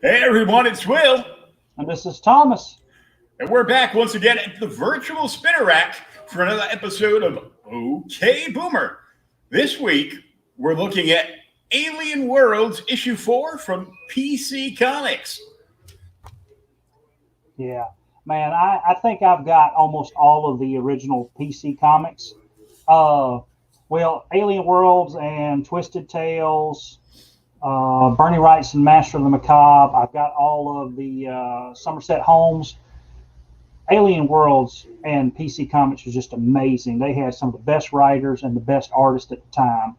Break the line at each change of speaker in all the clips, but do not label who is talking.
Hey everyone, it's Will,
And this is Thomas.
and we're back once again at the virtual spinner rack for another episode of OK Boomer. This week, we're looking at Alien Worlds issue 4 from PC Comics.
Yeah, man, I think I've got almost all of the original PC comics. Uh, well, Alien Worlds and Twisted Tales, Bernie Wright's and Master of the Macabre. I've got all of the Somerset Holmes. Alien Worlds and PC Comics was just amazing. They had some of the best writers and the best artists at the time.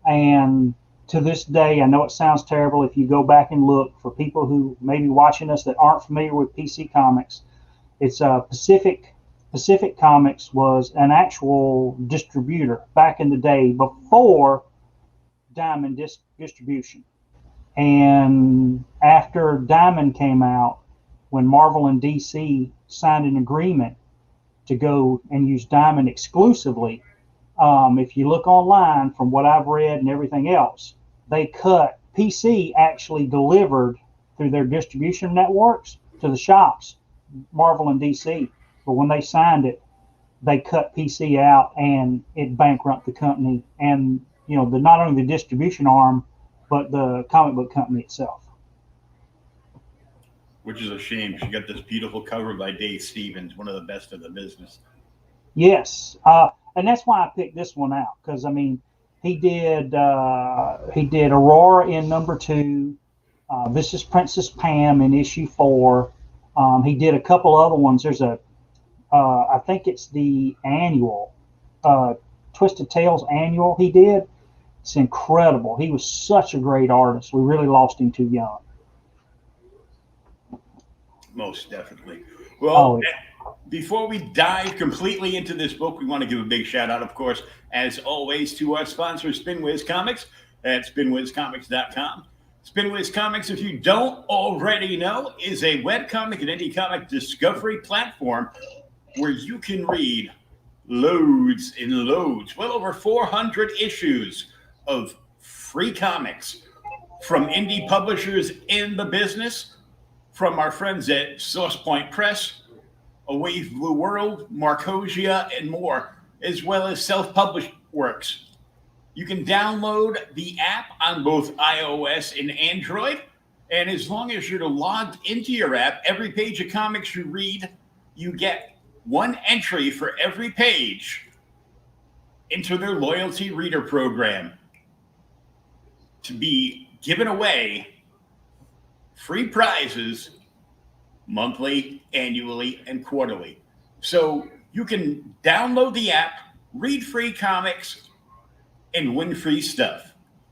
And to this day, I know it sounds terrible if you go back and look for people who may be watching us that aren't familiar with PC Comics. It's Pacific Comics was an actual distributor back in the day before Diamond Distribution. And after Diamond came out, when Marvel and DC signed an agreement to go and use Diamond exclusively, if you look online from what I've read and everything else, they cut PC actually delivered through their distribution networks to the shops, Marvel and DC. But when they signed it, they cut PC out and it bankrupted the company and not only the distribution arm, but the comic book company itself.
Which is a shame. She got this beautiful cover by Dave Stevens, one of the best in the business.
Yes, and that's why I picked this one out because I mean, he did Aurora in #2. This is Princess Pam in issue 4. He did a couple other ones. There's I think it's the annual, Twisted Tales annual. He did. It's incredible. He was such a great artist. We really lost him too young.
Most definitely. Well, before we dive completely into this book, we want to give a big shout out, of course, as always, to our sponsor, SpinWiz Comics at spinwizcomics.com. SpinWiz Comics, if you don't already know, is a webcomic and indie comic discovery platform where you can read loads and loads, well over 400 issues of free comics from indie publishers in the business, from our friends at Source Point Press, A Wave Blue World, Marcosia, and more, as well as self-published works. You can download the app on both iOS and Android, and as long as you're logged into your app, every page of comics you read, you get one entry for every page into their loyalty reader program to be given away free prizes monthly, annually, and quarterly. So you can download the app, read free comics, and win free stuff.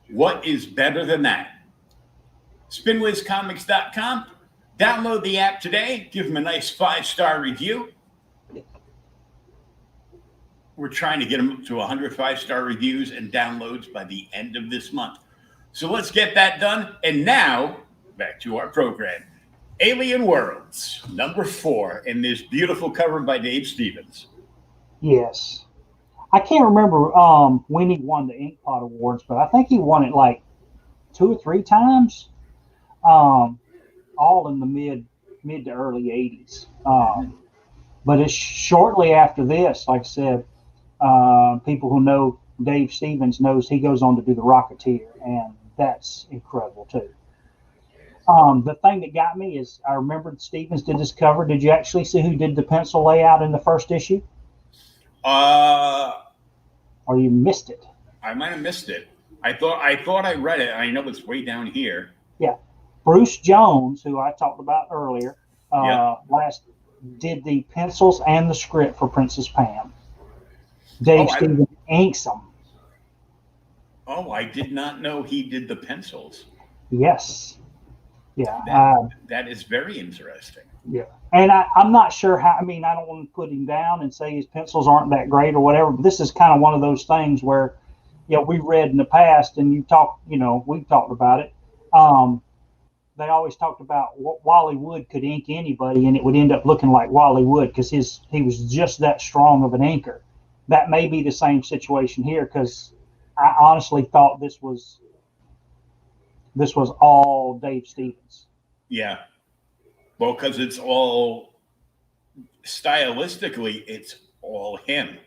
What is better than that? SpinWizComics.com. Download the app today. Give them a nice 5-star review. We're trying to get them to 100 5-star reviews and downloads by the end of this month. So let's get that done. And now, back to our program. Alien Worlds, #4, in this beautiful cover by Dave Stevens.
Yes. I can't remember when he won the Inkpot Awards, but I think he won it like 2 or 3 times, all in the mid to early 80s. But it's shortly after this, like I said, people who know Dave Stevens knows he goes on to do The Rocketeer, and that's incredible too. The thing that got me is I remembered Stevens did this cover. Did you actually see who did the pencil layout in the first issue? Or you missed it?
I might have missed it. I thought I read it. I know it's way down here.
Yeah. Bruce Jones, who I talked about earlier, last did the pencils and the script for Princess Pam. Dave Stevens inks them.
Oh, I did not know he did the pencils.
Yes. Yeah.
That is very interesting.
Yeah. And I'm not sure how, I mean, I don't want to put him down and say his pencils aren't that great or whatever, but this is kind of one of those things where, we read in the past and we've talked about it. They always talked about Wally Wood could ink anybody and it would end up looking like Wally Wood because he was just that strong of an inker. That may be the same situation here because I honestly thought this was all Dave Stevens.
Yeah. Well, because it's all stylistically, it's all him.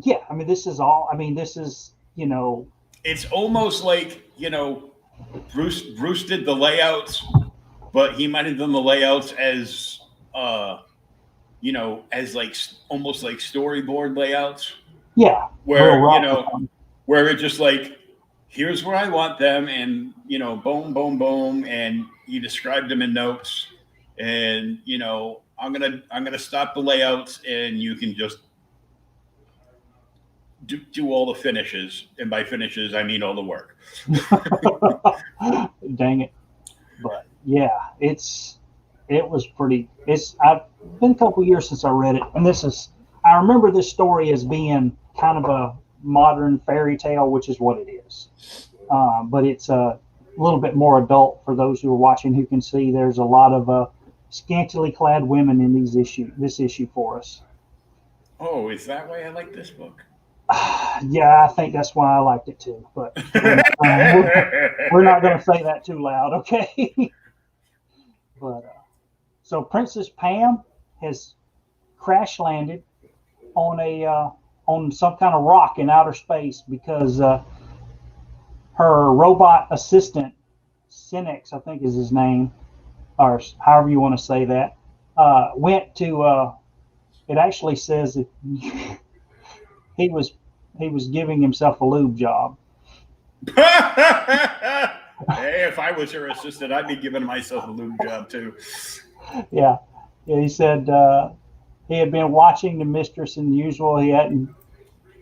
Yeah, I mean, this is all. I mean, this is
It's almost like Bruce did the layouts, but he might have done the layouts as as like almost like storyboard layouts.
Yeah,
Where where it's just like, here's where I want them, and boom, boom, boom, and you described them in notes, and I'm gonna stop the layouts, and you can just do all the finishes, and by finishes I mean all the work.
Dang it! But yeah, it was pretty. I've been a couple years since I read it, and I remember this story as being kind of a modern fairy tale, which is what it is. But it's a little bit more adult for those who are watching who can see. There's a lot of scantily clad women in this issue for us.
Oh, is that why I like this book?
Yeah, I think that's why I liked it too. But we're not going to say that too loud, okay? But so Princess Pam has crash landed on some kind of rock in outer space because her robot assistant, Cinex, I think is his name, or however you want to say that, went to. It actually says that he was giving himself a lube job.
Hey, if I was her assistant, I'd be giving myself a lube job too.
Yeah, he said he had been watching the mistress as usual. He hadn't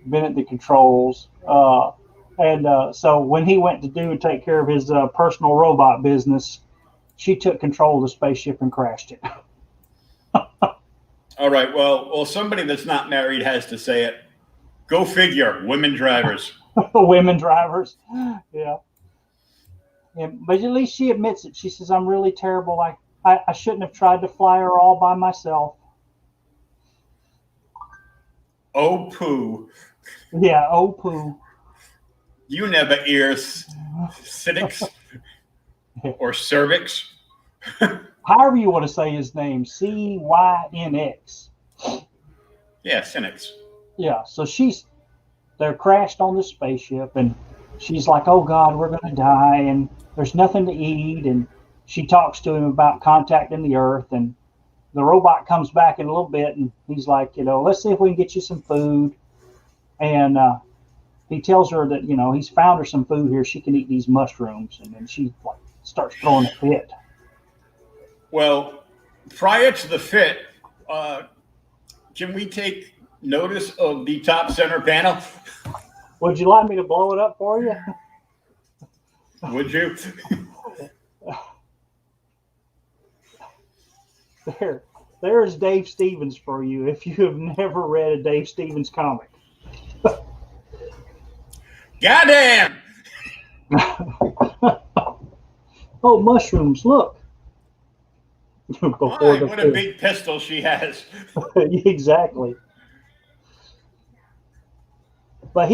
been at the controls. So when he went to take care of his personal robot business, she took control of the spaceship and crashed it.
All right. Well, somebody that's not married has to say it. Go figure. Women drivers.
Women drivers. Yeah. But at least she admits it. She says, "I'm really terrible. I shouldn't have tried to fly her all by myself."
Oh, poo.
Yeah. Oh, poo.
You never hear cynics or cervix.
However you want to say his name, Cynx.
Yeah, cynics.
Yeah, so they're crashed on the spaceship, and she's like, "Oh God, we're gonna die, and there's nothing to eat." And she talks to him about contacting the Earth, and the robot comes back in a little bit, and he's like, "Let's see if we can get you some food." And he tells her that he's found her some food here. She can eat these mushrooms, and then she starts throwing a fit.
Well, prior to the fit, can we take notice of the top center panel?
Would you like me to blow it up for you?
Would you?
There's Dave Stevens for you if you have never read a Dave Stevens comic.
Goddamn!
Oh, mushrooms, look.
What a big pistol she has.
Exactly. But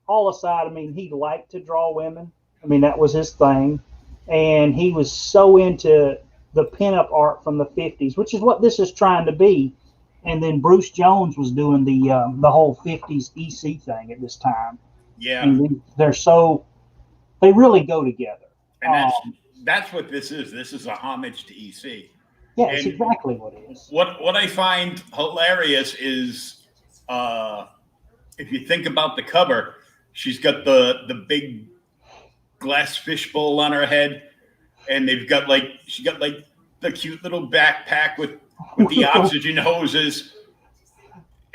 all aside, I mean, he liked to draw women. I mean, that was his thing. And he was so into the pinup art from the 50s, which is what this is trying to be. And then Bruce Jones was doing the whole 50s EC thing at this time.
Yeah.
And they really go together.
And that's what this is. This is a homage to EC.
Yeah, it's exactly what it is.
What I find hilarious is if you think about the cover, she's got the big glass fishbowl on her head, and she got the cute little backpack with the oxygen hoses.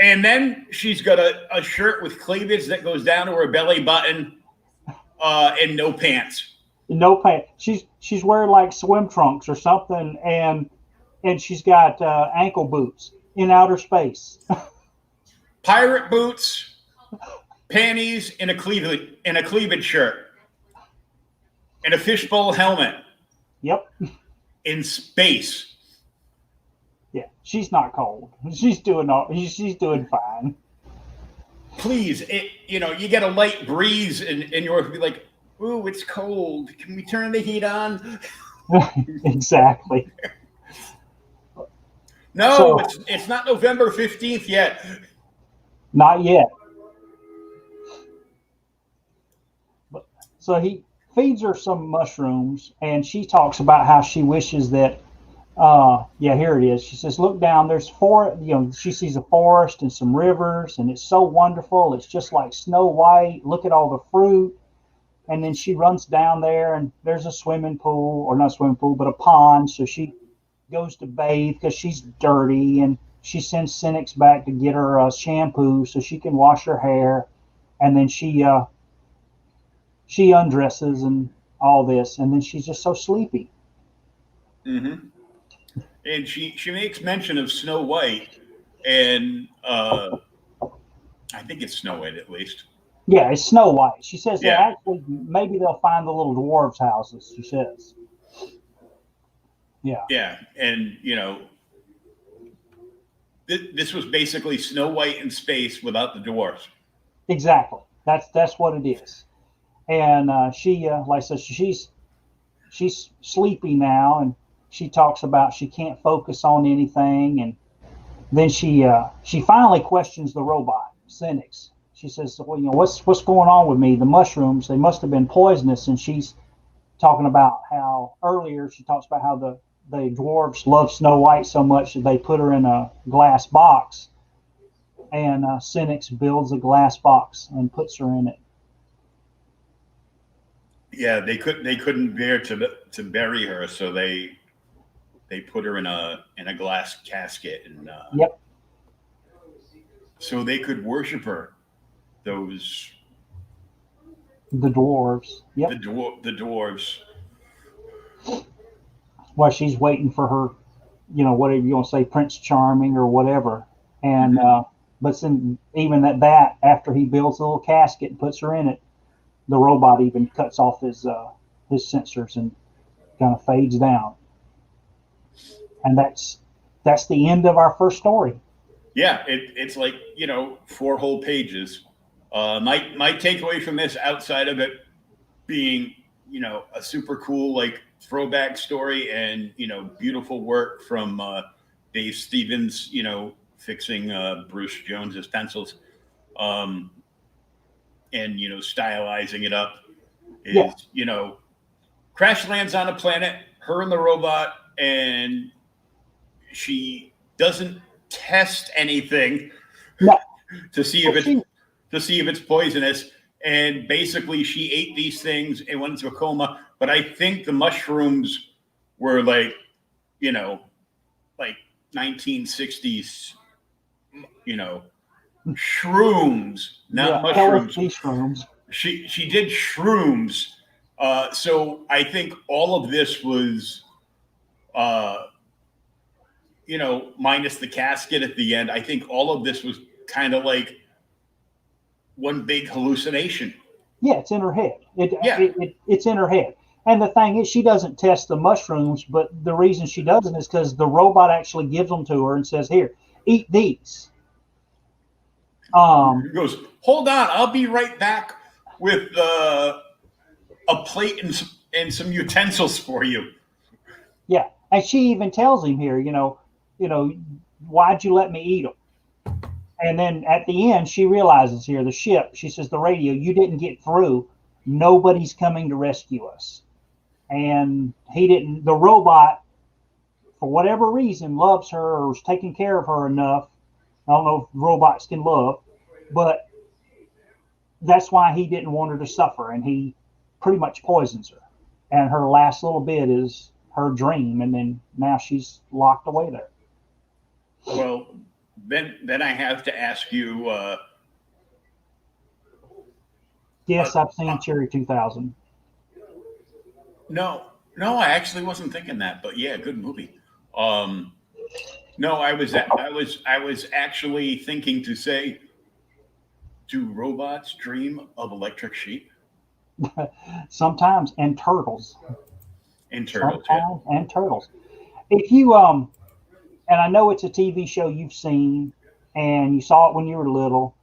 And then she's got a shirt with cleavage that goes down to her belly button, and no pants.
No pants. She's wearing like swim trunks or something, and she's got ankle boots in outer space.
Pirate boots, panties, and a cleavage shirt, and a fishbowl helmet.
Yep.
In space.
Yeah, she's not cold. She's doing fine.
Please, you get a light breeze, and you'll be like, "Ooh, it's cold. Can we turn the heat on?"
Exactly.
No,
So,
it's not November 15th yet.
not yet. But, so he feeds her some mushrooms, and she talks about how she wishes that. Yeah, here it is. She says, "Look down. There's she sees a forest and some rivers, and it's so wonderful. It's just like Snow White. Look at all the fruit." And then she runs down there, and there's a swimming pool, or not a swimming pool, but a pond. So she goes to bathe because she's dirty, and she sends Cynics back to get her shampoo so she can wash her hair. And then she undresses and all this, and then she's just so sleepy.
Mm-hmm. And she makes mention of Snow White, and I think it's Snow White at least.
Yeah, it's Snow White. She says that
Yeah,
actually maybe they'll find the little dwarves' houses. She says, yeah,
yeah, and this was basically Snow White in space without the dwarfs.
exactly. That's what it is. And she, like I said, she's sleepy now, and she talks about she can't focus on anything, and then she finally questions the robot Cynics. She says, "Well, what's going on with me? The mushrooms, they must have been poisonous." And she's talking about how earlier she talks about how the dwarves love Snow White so much that they put her in a glass box, and Cynics builds a glass box and puts her in it.
Yeah, they couldn't bear to bury her, so they put her in a glass casket, and
Yep,
so they could worship her. Those
the dwarves. Yep.
the dwarves.
Well, she's waiting for her, whatever you want to say, Prince Charming or whatever. And
Mm-hmm.
but then even at that, after he builds a little casket and puts her in it, the robot even cuts off his sensors and kind of fades down. And that's the end of our first story.
Yeah, it's like 4 whole pages. My takeaway from this, outside of it being a super cool like throwback story, and beautiful work from Dave Stevens, fixing Bruce Jones's pencils, um, and stylizing it up,
Yeah.
is Crash lands on a planet, her and the robot, and she doesn't test anything
No.
to see
Well,
if it's poisonous. And basically, she ate these things and went into a coma. But I think the mushrooms were like 1960s, shrooms, not mushrooms.
LSD shrooms.
She did shrooms. So I think all of this was, minus the casket at the end. I think all of this was kind of like one big hallucination.
Yeah, it's in her head.
Yeah.
It's in her head. And the thing is, she doesn't test the mushrooms, but the reason she doesn't is because the robot actually gives them to her and says, "Here, eat these."
He goes, "Hold on, I'll be right back with a plate and some utensils for you."
Yeah, and she even tells him here, why'd you let me eat them? And then at the end, she realizes here the ship. She says, "The radio, you didn't get through. Nobody's coming to rescue us." And he didn't. The robot, for whatever reason, loves her or is taking care of her enough. I don't know if robots can love, but that's why he didn't want her to suffer, and he pretty much poisons her. And her last little bit is her dream, and then now she's locked away there.
Well, then I have to ask you.
Yes, I've seen Cherry 2000.
No, I actually wasn't thinking that, but yeah, good movie. No, I was actually thinking to say, do robots dream of electric sheep
Sometimes, and turtles.
and turtles? Yeah.
Sometimes, and turtles. If you and I know it's a TV show you've seen, and you saw it when you were little,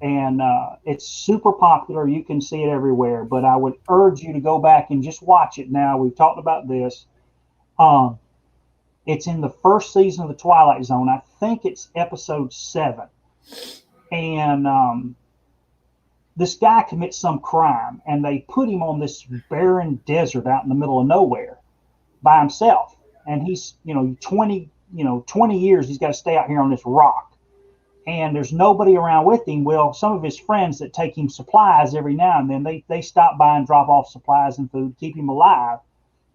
and it's super popular. You can see it everywhere. But I would urge you to go back and just watch it now. We've talked about this. Um, it's in the first season of the Twilight Zone. I think it's episode 7, and this guy commits some crime, and they put him on this barren desert out in the middle of nowhere by himself. And he's 20 years he's got to stay out here on this rock, and there's nobody around with him. Well, some of his friends that take him supplies every now and then, they stop by and drop off supplies and food, keep him alive,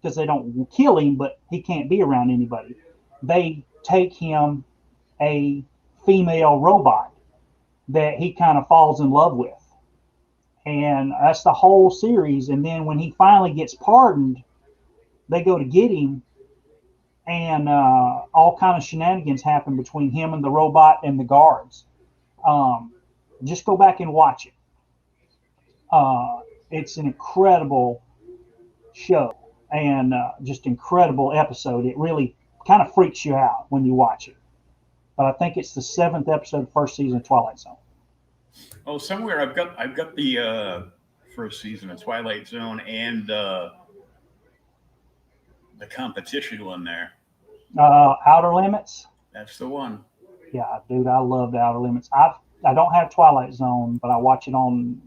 because they don't kill him, but he can't be around anybody. They take him a female robot that he kind of falls in love with. And that's the whole series. And then when he finally gets pardoned, they go to get him, and all kind of shenanigans happen between him and the robot and the guards. Just go back and watch it. It's an incredible show, and just incredible episode. It really kind of freaks you out when you watch it. But I think it's the 7th episode, first season of Twilight Zone.
Oh, somewhere I've got the first season of Twilight Zone and the competition one there.
Outer Limits.
That's the one.
Yeah, dude, I love the Outer Limits. I don't have Twilight Zone, but I watch it on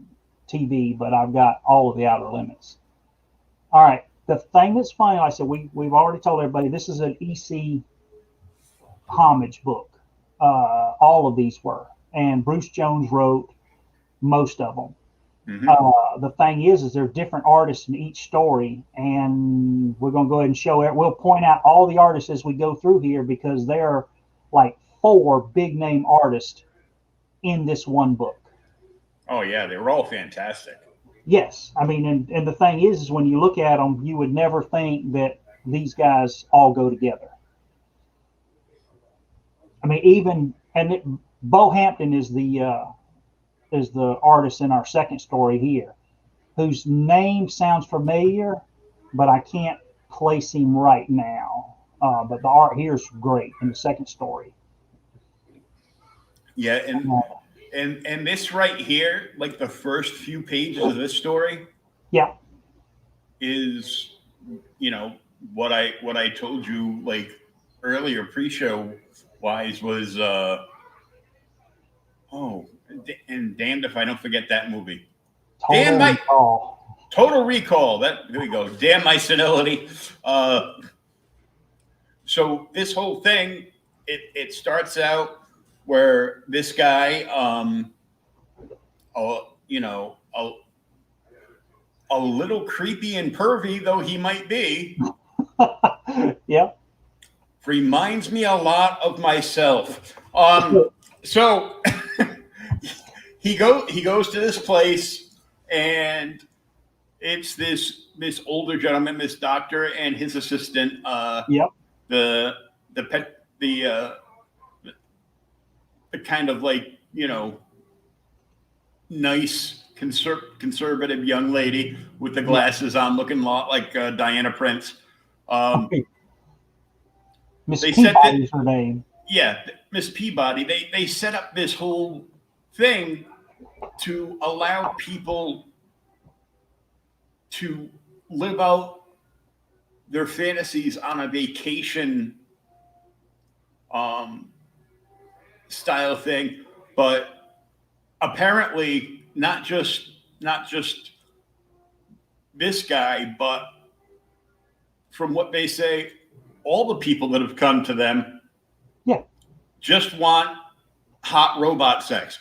TV. But I've got all of the Outer Limits. All right. The thing that's funny, like I said, we've already told everybody this is an EC homage book. All of these were, and Bruce Jones wrote most of them. Mm-hmm. The thing is there are different artists in each story, and we're going to go ahead and show it. We'll point out all the artists as we go through here, because there are like 4 big name artists in this one book.
Oh yeah, they were all fantastic.
Yes, I mean, and the thing is when you look at them, you would never think that these guys all go together. I mean, Bo Hampton is the artist in our second story here, whose name sounds familiar, but I can't place him right now. But the art here is great in the second story.
Yeah, and this right here, like the first few pages of this story,
yeah,
is what I told you like earlier pre-show wise was and damned if I don't forget that movie. Total Recall. There we go. Damn my senility. So this whole thing, it starts out where this guy, a little creepy and pervy though he might be,
yeah,
reminds me a lot of myself. So he goes to this place, and it's this older gentleman, this doctor, and his assistant.
Yep.
The kind of like nice conservative young lady with the glasses on, looking a lot like Diana Prince.
Miss Peabody is her name.
Yeah, Miss Peabody. They set up this whole thing to allow people to live out their fantasies on a vacation style thing, but apparently not just this guy, but from what they say, all the people that have come to them, just want hot robot sex.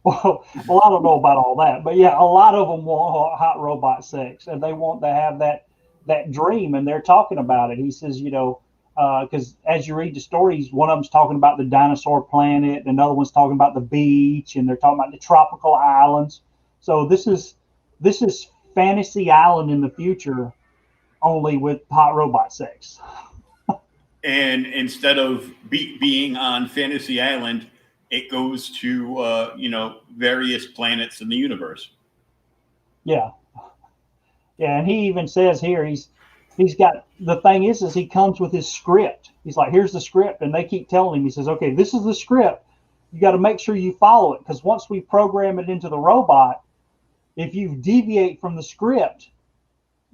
Well, I don't know about all that, but yeah, a lot of them want hot robot sex, and they want to have that dream, and they're talking about it. He says, because as you read the stories, one of them's talking about the dinosaur planet, and another one's talking about the beach, and they're talking about the tropical islands. So this is Fantasy Island in the future, only with hot robot sex.
And instead of being on Fantasy Island, it goes to various planets in the universe.
Yeah, and he even says here he's got, the thing is he comes with his script. He's like, here's the script, and they keep telling him, he says, okay, this is the script. You got to make sure you follow it, because once we program it into the robot, if you deviate from the script,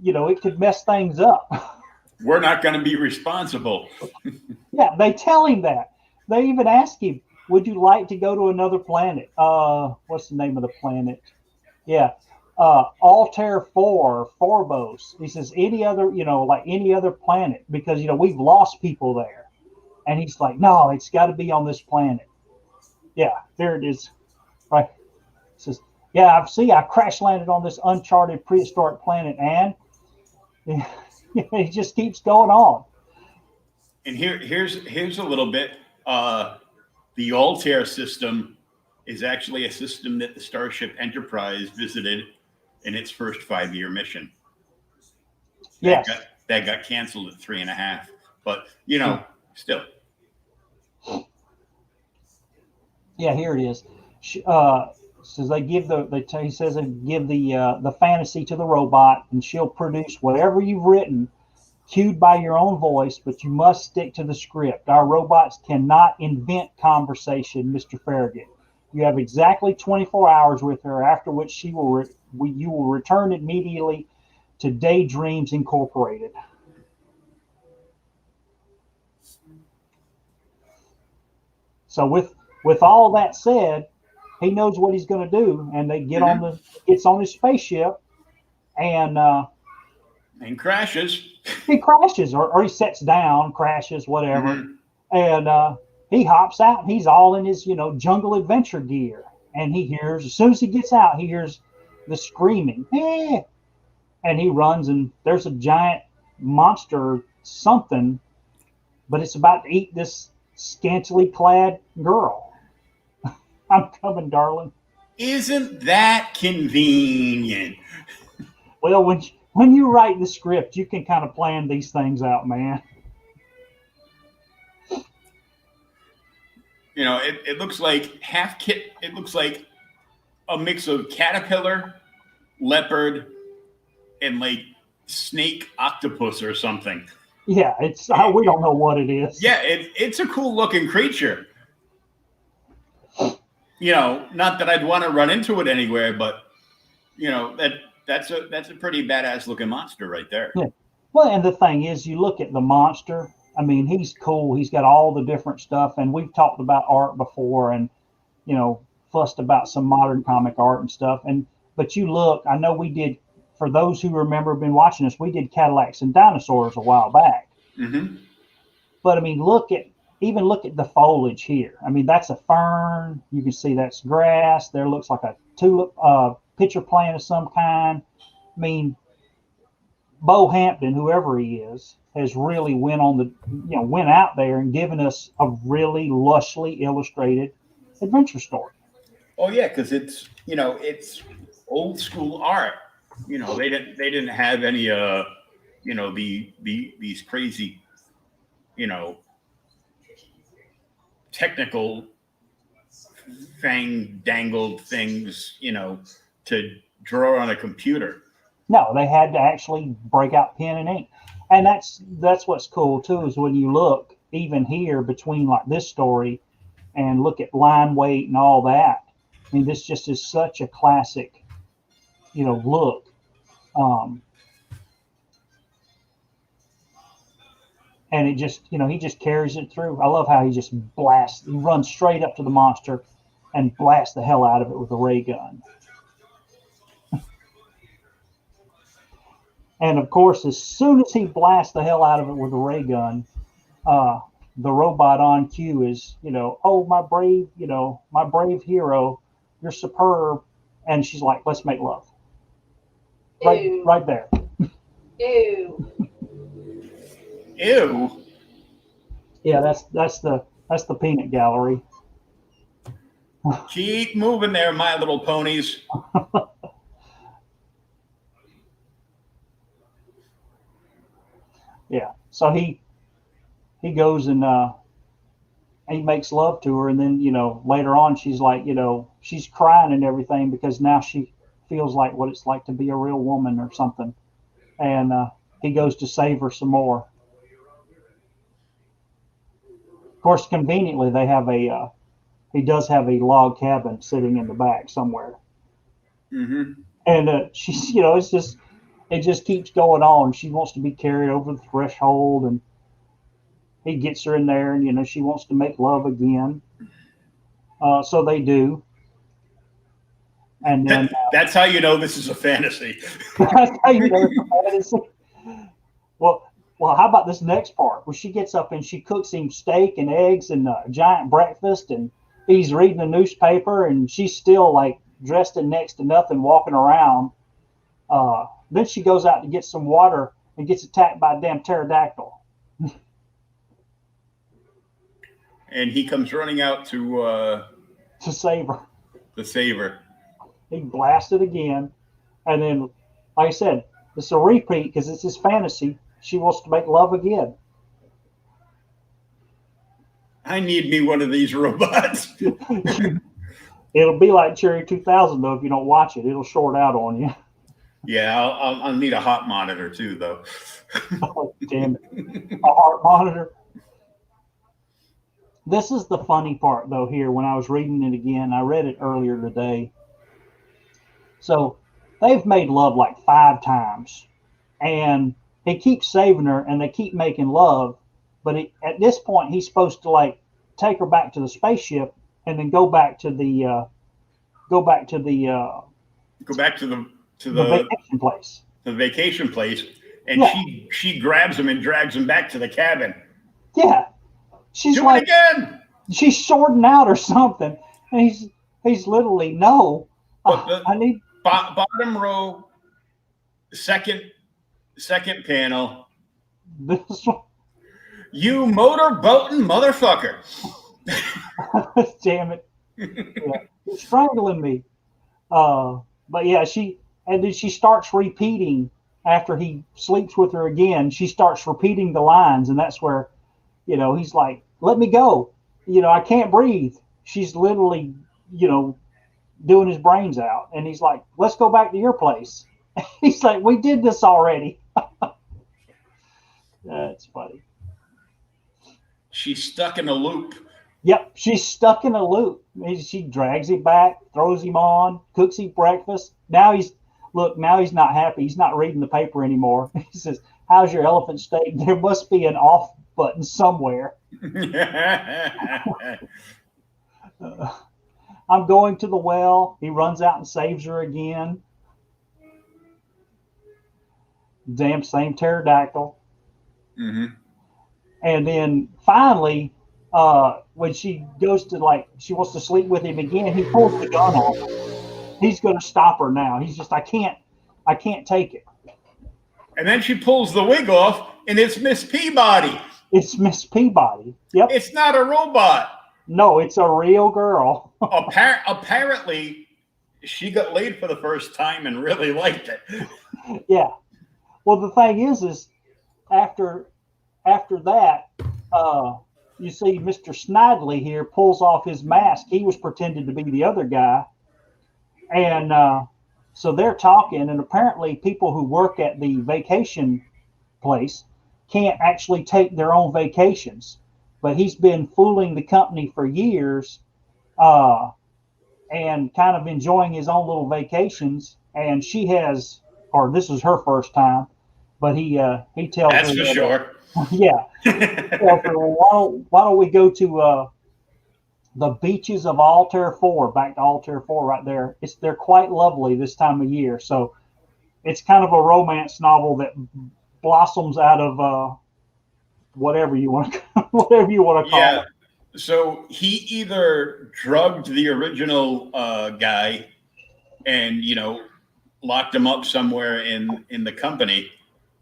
it could mess things up.
We're not going to be responsible.
Yeah, they tell him that. They even ask him, "Would you like to go to another planet?" What's the name of the planet? Yeah, Altair 4, Phobos. He says any other, like any other planet, because we've lost people there. And he's like, "No, it's got to be on this planet." Yeah, there it is. Right. He says, "Yeah, I crash landed on this uncharted prehistoric planet," and it just keeps going on.
And here's a little bit. The Altair system is actually a system that the Starship Enterprise visited in its first 5-year mission.
Yes.
That got canceled at 3.5. But still.
Yeah, here it is. Says they give he says they give the fantasy to the robot, and she'll produce whatever you've written, cued by your own voice, but you must stick to the script. Our robots cannot invent conversation, Mr. Farragut. You have exactly 24 hours with her, after which you will return immediately to Daydreams Incorporated. So with all that said, he knows what he's going to do, and they gets on his spaceship, and
crashes.
He crashes, or he sets down, crashes, whatever, and he hops out. And he's all in his jungle adventure gear, and he hears, as soon as he gets out, he hears the screaming, and he runs, and there's a giant monster something, but it's about to eat this scantily clad girl. I'm coming, darling.
Isn't that convenient?
Well, when you write the script, you can kind of plan these things out, man.
It looks like it looks like a mix of caterpillar, leopard, and like snake octopus or something.
Yeah, we don't know what it is.
Yeah, it's a cool looking creature. Not that I'd want to run into it anywhere, but that's a pretty badass looking monster right there.
Yeah. Well, and the thing is, you look at the monster. I mean, he's cool. He's got all the different stuff, and we've talked about art before, and fussed about some modern comic art and stuff. But you look. I know we did. For those who remember, been watching us, we did Cadillacs and Dinosaurs a while back.
Mm-hmm.
But I mean, look at the foliage here. I mean, that's a fern. You can see that's grass. There looks like a tulip, pitcher plant of some kind. I mean, Bo Hampton, whoever he is, has really went out there and given us a really lushly illustrated adventure story.
Oh yeah, because it's old school art. They didn't have any these crazy technical fang dangled things to draw on a computer.
No, they had to actually break out pen and ink, and that's what's cool too, is when you look even here between like this story and look at line weight and all that. I mean, this just is such a classic look. And it just, he just carries it through. I love how he just he runs straight up to the monster and blasts the hell out of it with a ray gun. And of course, as soon as he blasts the hell out of it with a ray gun, the robot on cue is, "Oh, my brave hero, you're superb." And she's like, "Let's make love." Right there.
Ew.
Ew.
Yeah, that's the peanut gallery.
Keep moving there, My Little Ponies.
Yeah. So he goes and he makes love to her, and then later on she's like, she's crying and everything because now she feels like what it's like to be a real woman or something, and he goes to save her some more. Of course, conveniently, they have he does have a log cabin sitting in the back somewhere.
Mm-hmm.
And she's, it's it just keeps going on. She wants to be carried over the threshold, and he gets her in there, and she wants to make love again. So they do, and then
that's how you know this is a fantasy.
that's how you know it's a fantasy. Well, how about this next part where she gets up and she cooks him steak and eggs and a giant breakfast, and he's reading a newspaper, and she's still like dressed in next to nothing, walking around. Then she goes out to get some water and gets attacked by a damn pterodactyl.
And he comes running out to
save her.
To save her.
He blasted again, and then, like I said, it's a repeat because it's his fantasy. She wants to make love again.
I need me one of these robots.
It'll be like Cherry 2000 though if you don't watch it. It'll short out on you.
Yeah, I'll need a hot monitor too, though.
Oh, damn it. A heart monitor. This is the funny part, though, here when I was reading it again. I read it earlier today. So they've made love like 5 times. And he keeps saving her, and they keep making love. But at this point, he's supposed to, like, take her back to the spaceship and then go back to the vacation place.
The vacation place. And
yeah.
she grabs him and drags him back to the cabin.
Yeah. She's
Do
like,
it again.
She's shorting out or something. And he's literally, no. I need
bottom row, second panel.
This one.
You motorboating motherfucker.
Damn it. Yeah. You're strangling me. But yeah, then she starts repeating after he sleeps with her again. She starts repeating the lines, and that's where, he's like, let me go. I can't breathe. She's literally, doing his brains out. And he's like, let's go back to your place. He's like, we did this already. That's funny.
She's stuck in a loop.
Yep, she's stuck in a loop. She drags him back, throws him on, cooks him breakfast. Now he's not happy. He's not reading the paper anymore. He says, how's your elephant steak? There must be an off button somewhere. I'm going to the well. He runs out and saves her again. Damn same pterodactyl.
Mm-hmm.
And then finally, when she goes to she wants to sleep with him again, he pulls the gun on her. He's going to stop her now. He's just, I can't take it.
And then she pulls the wig off, and it's Miss Peabody.
It's Miss Peabody. Yep.
It's not a robot.
No, it's a real girl.
Apparently, she got laid for the first time and really liked it.
Yeah. Well, the thing is after that, you see Mr. Snidely here pulls off his mask. He was pretending to be the other guy. And so they're talking, and apparently people who work at the vacation place can't actually take their own vacations. But he's been fooling the company for years and kind of enjoying his own little vacations. And she has, or this is her first time, but he tells
That's
her.
That's for sure.
Yeah. Why don't we go to the beaches of Altair 4, back to Altair 4 right there. They're quite lovely this time of year. So it's kind of a romance novel that blossoms out of whatever you want to call it.
So he either drugged the original guy and locked him up somewhere in the company,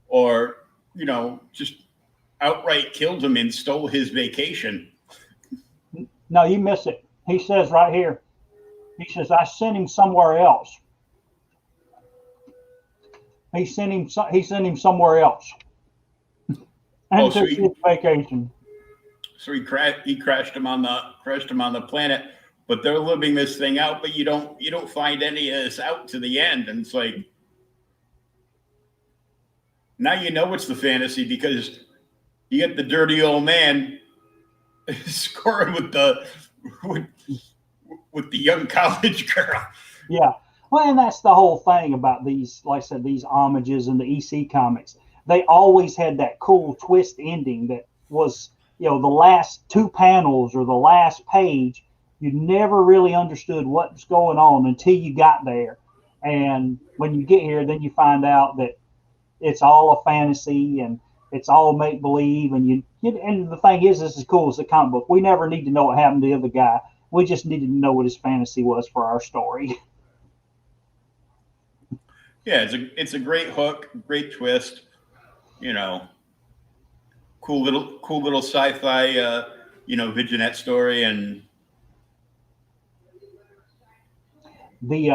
or just outright killed him and stole his vacation.
No, you miss it. He says right here. He says, I sent him somewhere else. He sent him somewhere else. And took his vacation.
So he crashed him on the planet, but they're living this thing out, but you don't find any of this out to the end. And it's like, now it's the fantasy, because you get the dirty old man scoring with the young college girl.
Yeah. Well, and that's the whole thing about these, like I said, these homages and the EC comics. They always had that cool twist ending that was, the last two panels or the last page. You never really understood what was going on until you got there. And when you get here, then you find out that it's all a fantasy and it's all make believe. And and the thing is, this is cool as a comic book. We never need to know what happened to the other guy. We just needed to know what his fantasy was for our story.
Yeah, it's a great hook, great twist. Cool little sci-fi, vignette story, and
The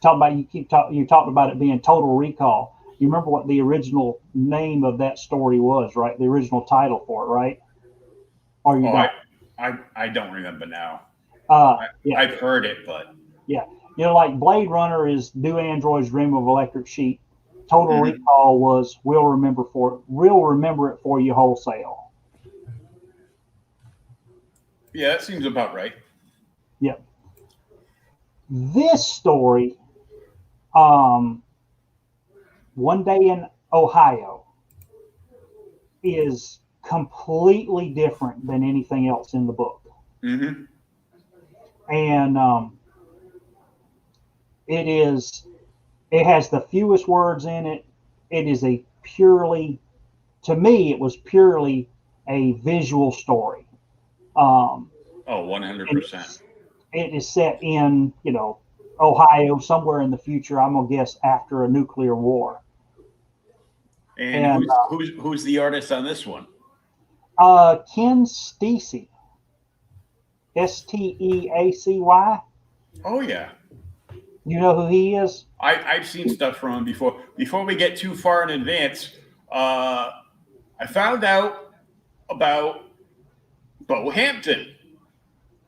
talk about you talked about it being Total Recall. You remember what the original name of that story was, right? The original title for it, right? Or you don't?
I don't remember now.
Yeah,
I've heard it, but
yeah. Like Blade Runner is Do Androids Dream of Electric Sheep. Total Recall was We'll remember it for you wholesale.
yeah, that seems about right.
Yep. This story, One Day in Ohio, is completely different than anything else in the book.
Mm-hmm.
And it has the fewest words in it. It is to me, it was purely a visual story.
100%.
It is set in, Ohio, somewhere in the future. I'm gonna guess after a nuclear war.
And who's the artist on this one?
Ken Steacy, Steacy.
Oh yeah,
You know who he is?
I've seen stuff from him before. Before we get too far in advance, I found out about Bo Hampton.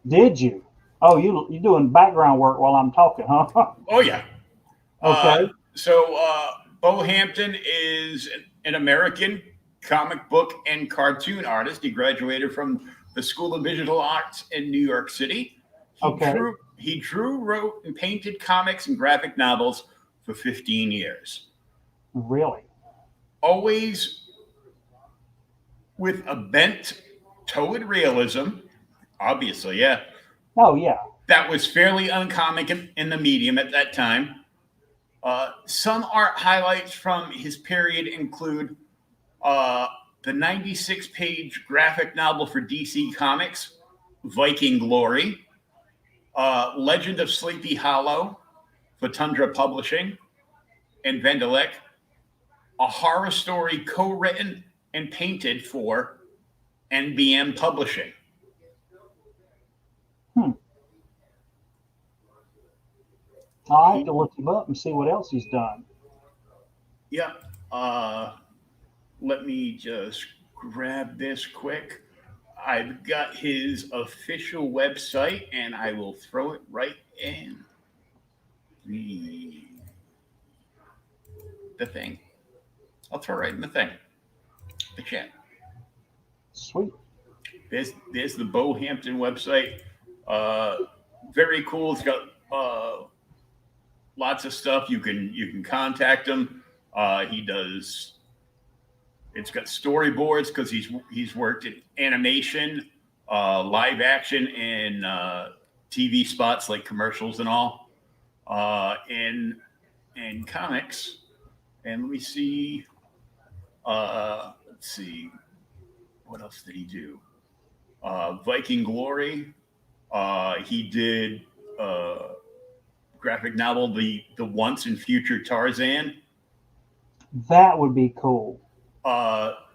Did you? Oh, you're doing background work while I'm talking, huh?
Oh yeah.
Okay.
Bo Hampton is an American comic book and cartoon artist. He graduated from the School of Visual Arts in New York City. He drew, wrote, and painted comics and graphic novels for 15 years.
Really?
Always with a bent toward realism, obviously, yeah.
Oh, yeah.
That was fairly uncommon in the medium at that time. Some art highlights from his period include the 96-page graphic novel for DC Comics, Viking Glory, Legend of Sleepy Hollow for Tundra Publishing, and Vendelek, a horror story co-written and painted for NBM Publishing.
I'll have to look him up and see what else he's done.
Yeah. Let me just grab this quick. I've got his official website, and I will throw it right in the thing. I'll throw it right in the thing. The chat.
Sweet.
There's the Bo Hampton website. Very cool. It's got lots of stuff. You can contact him. He does. It's got storyboards because he's worked in animation, live action, and TV spots like commercials and all, and comics. And let me see. Let's see. What else did he do? Viking Glory. He did graphic novel the Once and Future Tarzan.
That would be cool.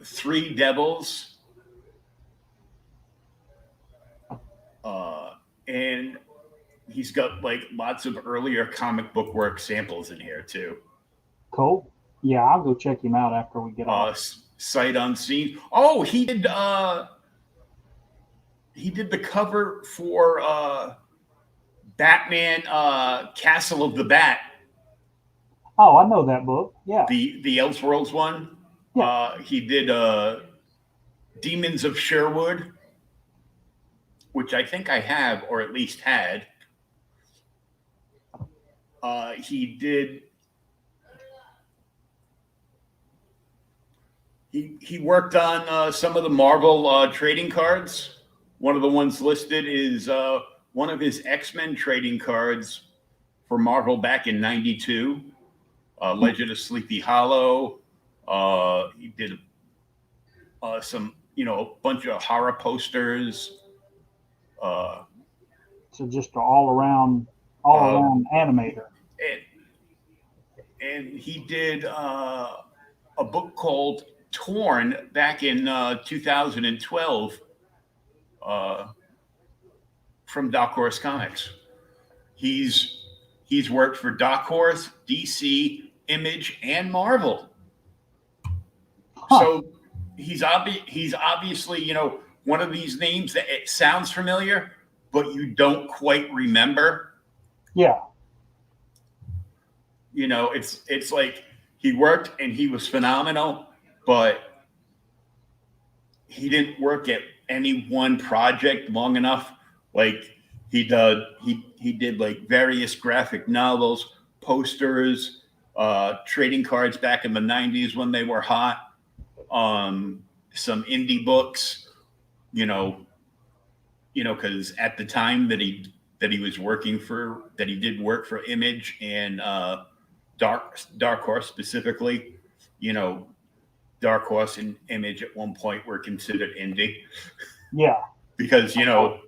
Three Devils. And he's got like lots of earlier comic book work samples in here too.
Cool. Yeah, I'll go check him out after we get off.
Sight Unseen. Oh, he did the cover for Batman Castle of the Bat.
Oh, I know that book. Yeah.
The Elseworlds one.
Yeah.
He did Demons of Sherwood, which I think I have, or at least had. He did. He worked on some of the Marvel trading cards. One of the ones listed is one of his X-Men trading cards for Marvel back in '92. Legend of Sleepy Hollow. He did some, a bunch of horror posters.
So just an all-around animator.
And he did a book called Torn back in 2012 from Dark Horse Comics. He's worked for Dark Horse, DC, Image, and Marvel. Huh. So he's obviously, one of these names that it sounds familiar, but you don't quite remember.
Yeah.
It's like he worked and he was phenomenal, but he didn't work at any one project long enough. Like he did like various graphic novels, posters, trading cards back in the '90s when they were hot, some indie books, because at the time that he did work for Image and Dark Horse specifically, Dark Horse and Image at one point were considered indie.
Yeah.
Because when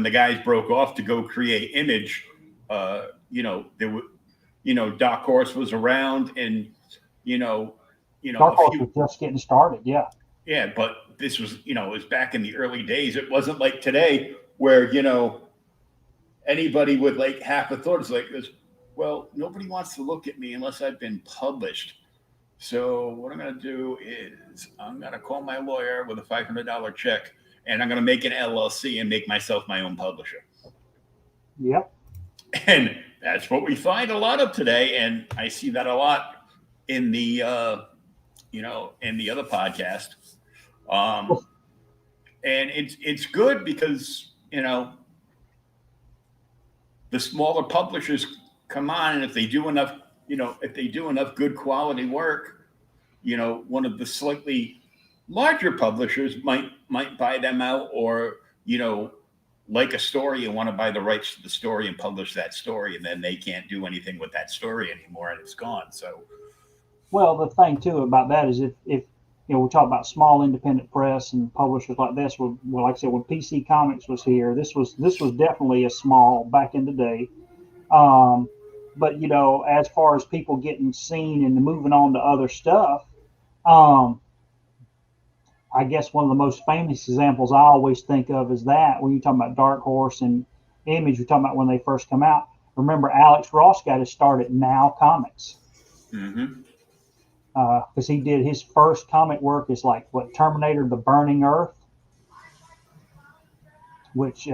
the guys broke off to go create Image, there were, Dark Horse was around, and
Dark Horse was just getting started. Yeah.
Yeah, but this was, it was back in the early days. It wasn't like today where, anybody with like half a thought is like this. Well, nobody wants to look at me unless I've been published. So what I'm going to do is I'm going to call my lawyer with a $500 check, and I'm going to make an LLC and make myself my own publisher.
Yep.
And that's what we find a lot of today. And I see that a lot in the, in the other podcast. And it's good because, the smaller publishers come on, and if they do enough good quality work, one of the slightly larger publishers might buy them out, or, like a story and want to buy the rights to the story and publish that story, and then they can't do anything with that story anymore and it's gone. So, well,
the thing too about that is if we talk about small independent press and publishers like this. Well, like I said, when PC Comics was here, this was definitely a small back in the day. But as far as people getting seen and moving on to other stuff, I guess one of the most famous examples I always think of is that when you're talking about Dark Horse and Image, you're talking about when they first come out. Remember, Alex Ross got his start at Now Comics.
Mm-hmm.
Because he did his first comic work is like Terminator: The Burning Earth, which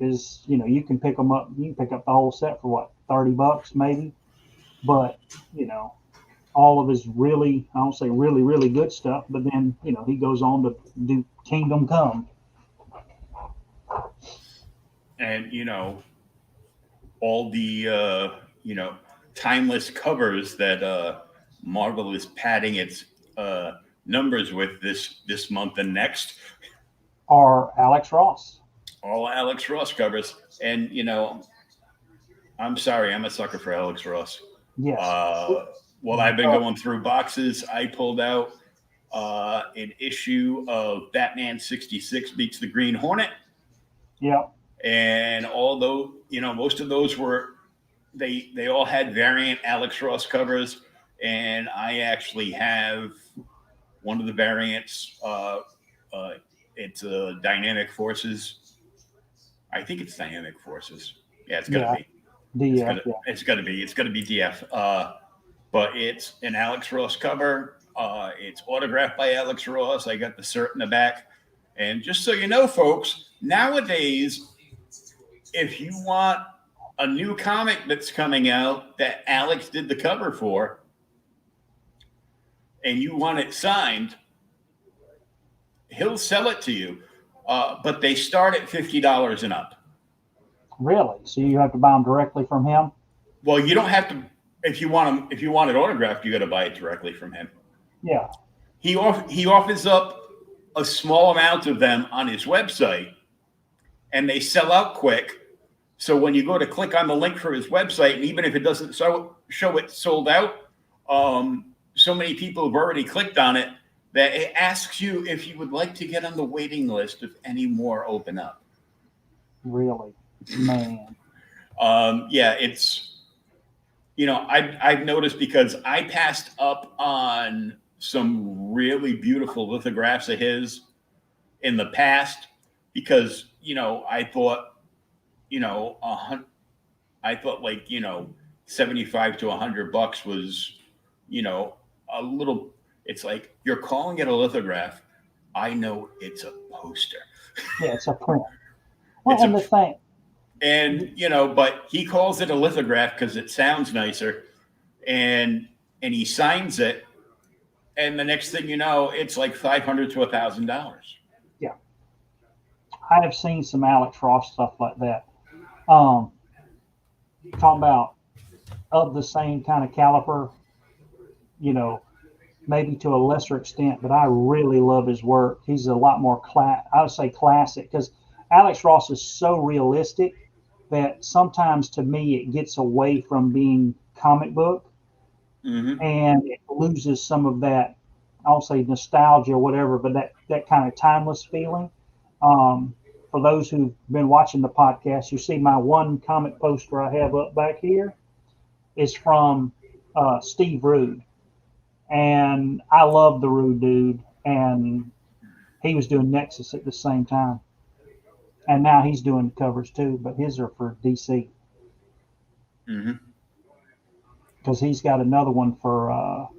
is you can pick them up. You can pick up the whole set for $30 maybe, but all of his really, I don't say really, really good stuff, but then, he goes on to do Kingdom Come.
And, all the, timeless covers that Marvel is padding its numbers with this month and next
are Alex Ross.
All Alex Ross covers. And, I'm sorry, I'm a sucker for Alex Ross.
Yes.
While I've been going through boxes, I pulled out an issue of Batman 66 Beats the Green Hornet.
Yeah.
And although, most of those were, they all had variant Alex Ross covers. And I actually have one of the variants. It's Dynamic Forces. I think it's Dynamic Forces. Yeah, it's got to be.
DF,
It's got to be DF. But it's an Alex Ross cover. It's autographed by Alex Ross. I got the cert in the back. And just so you know, folks, nowadays, if you want a new comic that's coming out that Alex did the cover for, and you want it signed, he'll sell it to you. But they start at $50 and up.
Really? So you have to buy them directly from him?
Well, you don't have to. If you want it autographed, you got to buy it directly from him.
Yeah.
He offers up a small amount of them on his website, and they sell out quick. So when you go to click on the link for his website, and even if it doesn't show it sold out, so many people have already clicked on it that it asks you if you would like to get on the waiting list if any more open up.
Really? Man.
Yeah, it's, I've noticed because I passed up on some really beautiful lithographs of his in the past because, I thought, I thought like, 75 to $100 was, a little, it's like, you're calling it a lithograph. I know it's a poster.
Yeah, it's a print. Well, and the thing.
And, but he calls it a lithograph because it sounds nicer. And he signs it. And the next thing you know, it's like $500 to $1,000.
Yeah. I have seen some Alex Ross stuff like that. Talking about of the same kind of caliber, maybe to a lesser extent, but I really love his work. He's a lot more I would say classic, because Alex Ross is so realistic that sometimes to me it gets away from being comic book, and it loses some of that, I'll say nostalgia or whatever, but that kind of timeless feeling. For those who've been watching the podcast, you see my one comic poster I have up back here is from Steve Rude. And I love the Rude dude. And he was doing Nexus at the same time. And now he's doing covers too, but his are for DC. Because he's got another one for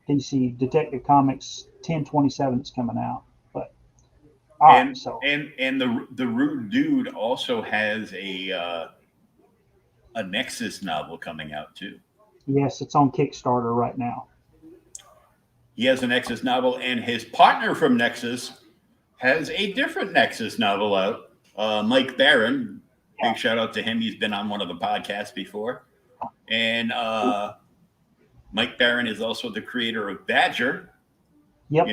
DC Detective Comics 1027 that's coming out.
And the Rude dude also has a Nexus novel coming out too.
Yes, it's on Kickstarter right now.
He has a Nexus novel, and his partner from Nexus has a different Nexus novel out. Mike Barron, big shout out to him. He's been on one of the podcasts before. And Mike Barron is also the creator of Badger.
Yep.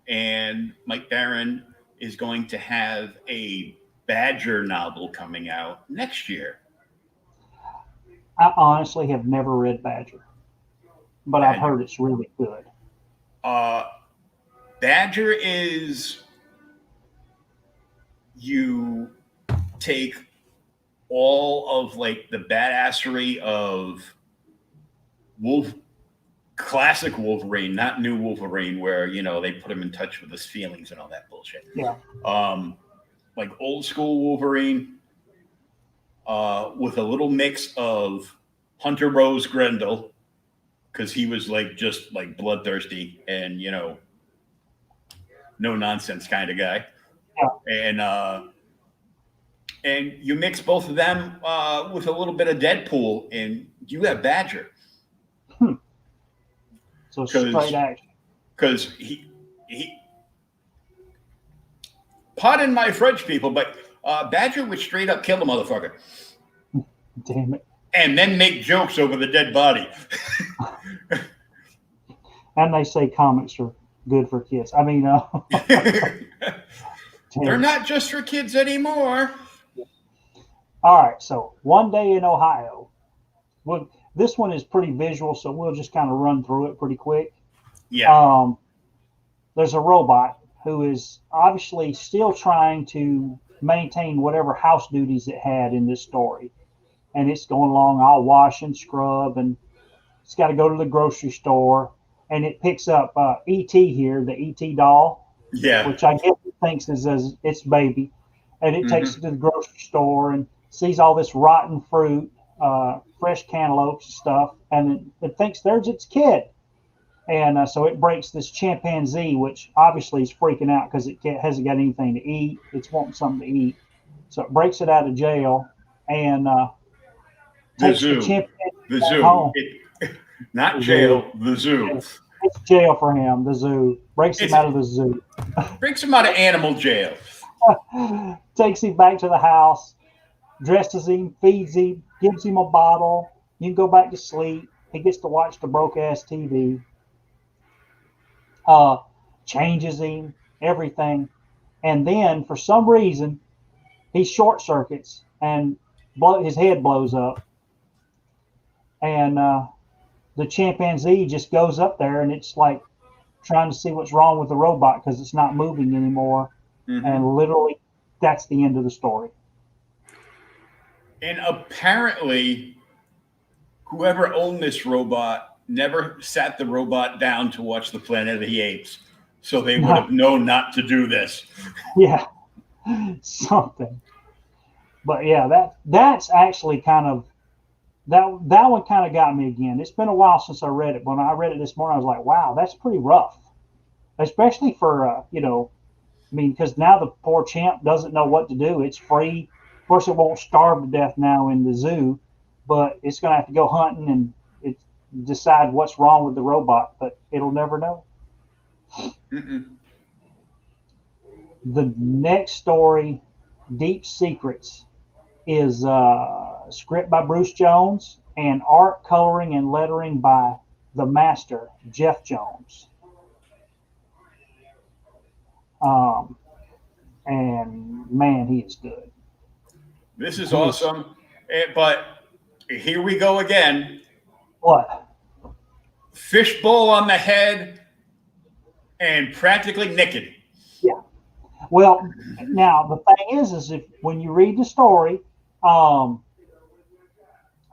And Mike Barron is going to have a Badger novel coming out next year.
I honestly have never read Badger, but I've heard it's really good.
Badger is, you take all of like the badassery of classic Wolverine, not new Wolverine, where they put him in touch with his feelings and all that bullshit.
Yeah.
Like old school Wolverine, with a little mix of Hunter Rose Grendel, because he was like just like bloodthirsty and no nonsense kind of guy. Yeah. And you mix both of them with a little bit of Deadpool, and you have Badger.
So straight action.
Because he pardon my French, people, but Badger would straight up kill the motherfucker.
Damn it.
And then make jokes over the dead body.
And they say comics are good for kids. I mean,
they're not just for kids anymore.
All right. So one day in Ohio. Well, this one is pretty visual, so we'll just kind of run through it pretty quick.
Yeah.
There's a robot who is obviously still trying to maintain whatever house duties it had in this story. And it's going along, all wash and scrub, and it's got to go to the grocery store. And it picks up E.T. here, the E.T. doll, which I guess it thinks is its baby. And it takes it to the grocery store and sees all this rotten fruit, fresh cantaloupes and stuff, and it thinks there's its kid. And so it breaks this chimpanzee, which obviously is freaking out because it hasn't got anything to eat. It's wanting something to eat. So it breaks it out of jail and takes the chimpanzee home.
Not jail, the zoo.
It's jail for him, the zoo. Breaks him out of the zoo.
Breaks him out of animal jail.
Takes him back to the house. dresses him, feeds him, gives him a bottle. You can go back to sleep. He gets to watch the broke-ass TV. Changes him, everything. And then, for some reason, he short circuits and his head blows up. And the chimpanzee just goes up there, and it's like trying to see what's wrong with the robot because it's not moving anymore. Mm-hmm. And literally, that's the end of the story.
And apparently, whoever owned this robot never sat the robot down to watch the Planet of the Apes. So they would have known not to do this.
Yeah, something. But yeah, that's actually kind of that one kind of got me again. It's been a while since I read it. When I read it this morning, I was like, wow, that's pretty rough, especially for because now the poor chimp doesn't know what to do. It's free. Of course, it won't starve to death now in the zoo, but it's going to have to go hunting and decide what's wrong with the robot. But it'll never know. Mm-mm. The next story, Deep Secrets, is script by Bruce Jones and art, coloring, and lettering by the master, Jeff Jones. And man, he is good.
This is awesome. But here we go again.
What?
Fishbowl on the head and practically naked.
Yeah. Well, now the thing is if when you read the story, if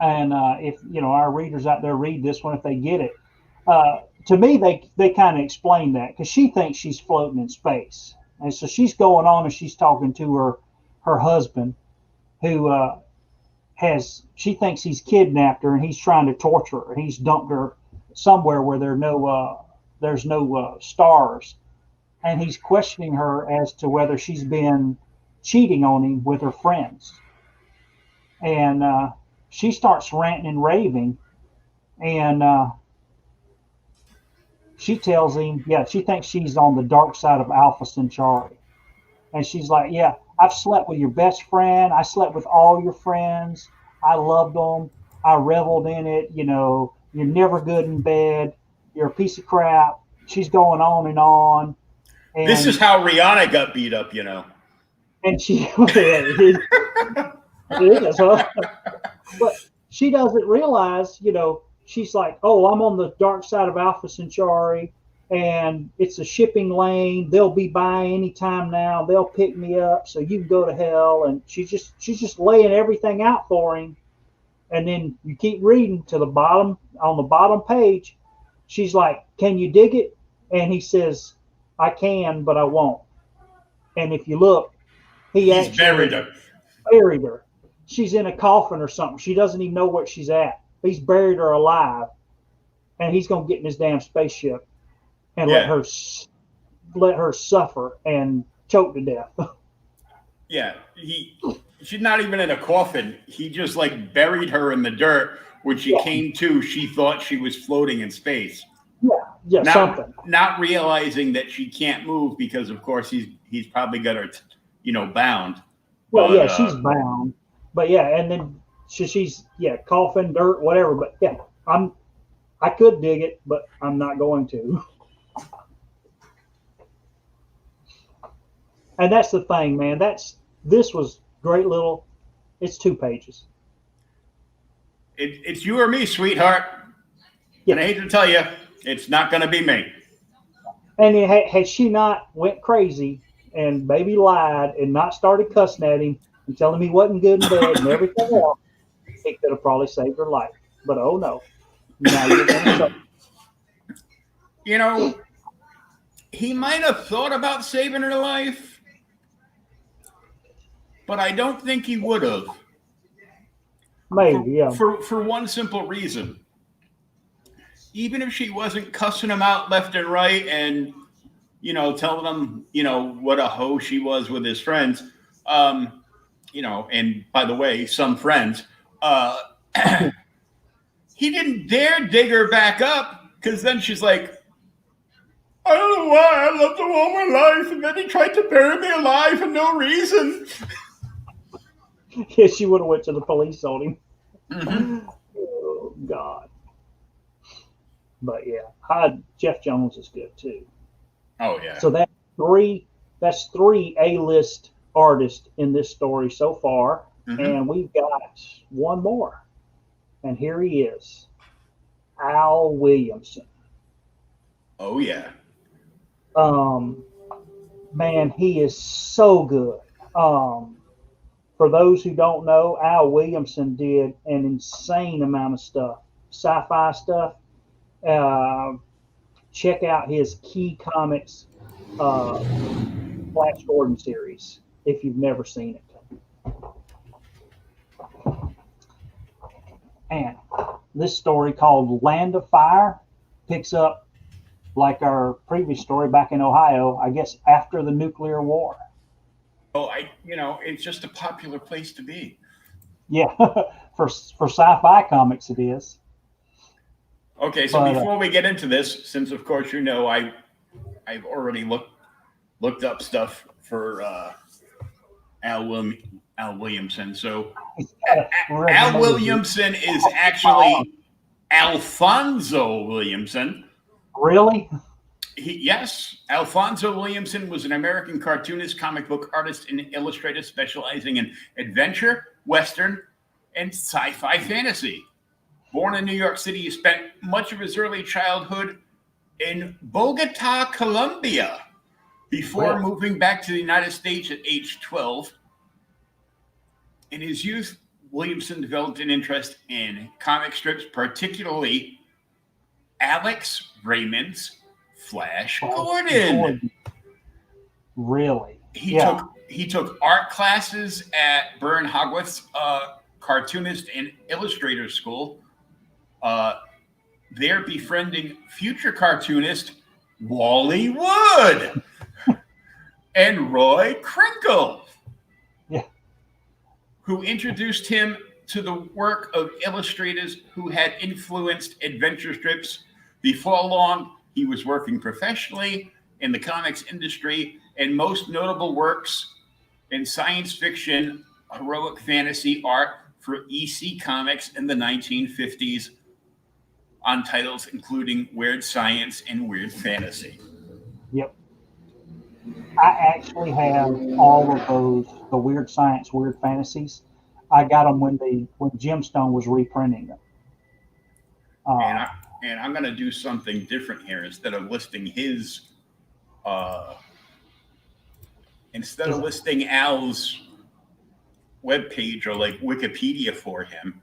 our readers out there read this one, if they get it, to me they kind of explain that because she thinks she's floating in space, and so she's going on and she's talking to her husband, who she thinks he's kidnapped her and he's trying to torture her. He's dumped her somewhere where there's no stars, and he's questioning her as to whether she's been cheating on him with her friends. And she starts ranting and raving, and she tells him, she thinks she's on the dark side of Alpha Centauri. And she's like, yeah, I've slept with your best friend. I slept with all your friends. I loved them. I reveled in it. You're never good in bed. You're a piece of crap. She's going on and on. And
this is how Rihanna got beat up,
And she, it is, huh? But she doesn't realize, she's like, oh, I'm on the dark side of Alpha Centauri, and it's a shipping lane. They'll be by any time now. They'll pick me up, so you can go to hell. And she's just laying everything out for him. And then you keep reading to the bottom, on the bottom page, she's like, can you dig it? And he says, I can, but I won't. And if you look, he's
buried her.
Buried her. She's in a coffin or something. She doesn't even know where she's at. He's buried her alive, and he's going to get in his damn spaceship and let her suffer and choke to death.
Yeah, she's not even in a coffin. He just buried her in the dirt. When she came to, she thought she was floating in space.
Yeah, something.
Not realizing that she can't move because, of course, he's probably got her, bound.
Well, but, she's bound. But and then she's coffin, dirt, whatever. But I could dig it, but I'm not going to. And that's the thing, man. This was great little. It's 2 pages.
It's you or me, sweetheart. Yeah. And I hate to tell you, it's not going to be me.
And had she not went crazy and maybe lied and not started cussing at him and telling him he wasn't good in bed and everything else, he could have probably saved her life. But oh no. Now you're going to
he might have thought about saving her life, but I don't think he would have.
Maybe,
For one simple reason. Even if she wasn't cussing him out left and right and, telling him, what a hoe she was with his friends, and by the way, some friends, he didn't dare dig her back up because then she's like, I don't know why I loved him all my life, and then he tried to bury me alive for no reason.
Yeah, she would have went to the police on him.
Mm-hmm.
Oh God. But yeah, Jeff Jones is good too.
Oh yeah.
So that's three A-list artists in this story so far,
Mm-hmm.
and we've got one more. And here he is, Al Williamson.
Oh yeah.
Um, man, he is so good. For those who don't know, Al Williamson did an insane amount of stuff, sci-fi stuff. Uh, Check out his Key Comics uh, Flash Gordon series if you've never seen it. And this story called Land of Fire picks up like our previous story back in Ohio, I guess after the nuclear war.
Oh, it's just a popular place to be.
Yeah, for sci-fi comics it is.
Okay, so before we get into this, since of course I've already looked up stuff for Al Williamson. So Al Williamson is actually Alfonso Williamson.
Really?
Yes, Alfonso Williamson was an American cartoonist, comic book artist, and illustrator specializing in adventure, western, and sci-fi fantasy. Born in New York City, he spent much of his early childhood in Bogota, Colombia, before moving back to the United States at age 12. In his youth, Williamson developed an interest in comic strips, particularly Alex Raymond's Flash Gordon.
Really?
He took art classes at Bern Hogwarts Cartoonist and Illustrator School. There befriending future cartoonist Wally Wood and Roy Crinkle, who introduced him to the work of illustrators who had influenced adventure strips. Before long, he was working professionally in the comics industry, and most notable works in science fiction, heroic fantasy art for EC Comics in the 1950s on titles including Weird Science and Weird Fantasy.
Yep. I actually have all of those, the Weird Science, Weird Fantasies. I got them when Gemstone was reprinting them.
And I'm going to do something different here. Instead of listing Al's webpage or like Wikipedia for him,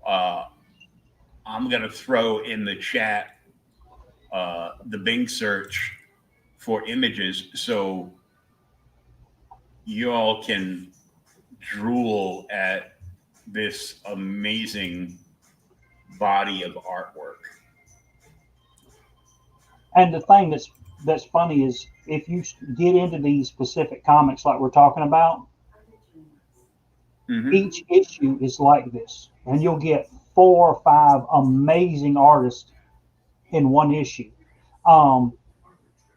I'm going to throw in the chat the Bing search for images so you all can drool at this amazing body of artwork.
And the thing that's funny is if you get into these specific comics like we're talking about, each issue is like this, and you'll get 4 or 5 amazing artists in one issue.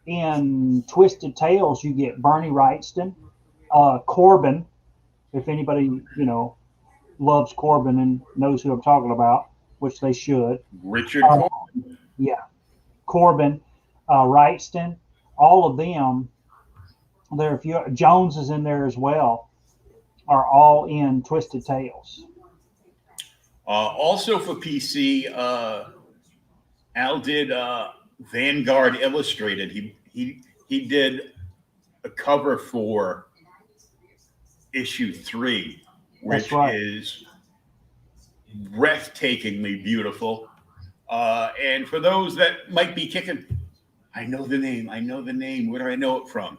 In Twisted Tales, you get Bernie Wrightston, Corbin, if anybody loves Corbin and knows who I'm talking about, which they should.
Richard Corbin.
Yeah, Corbin, Wrightston, all of them. Jones is in there as well. Are all in Twisted Tales.
Also for PC, Al did Vanguard Illustrated. He did a cover for issue 3, which is breathtakingly beautiful. And for those that might be kicking, I know the name. Where do I know it from?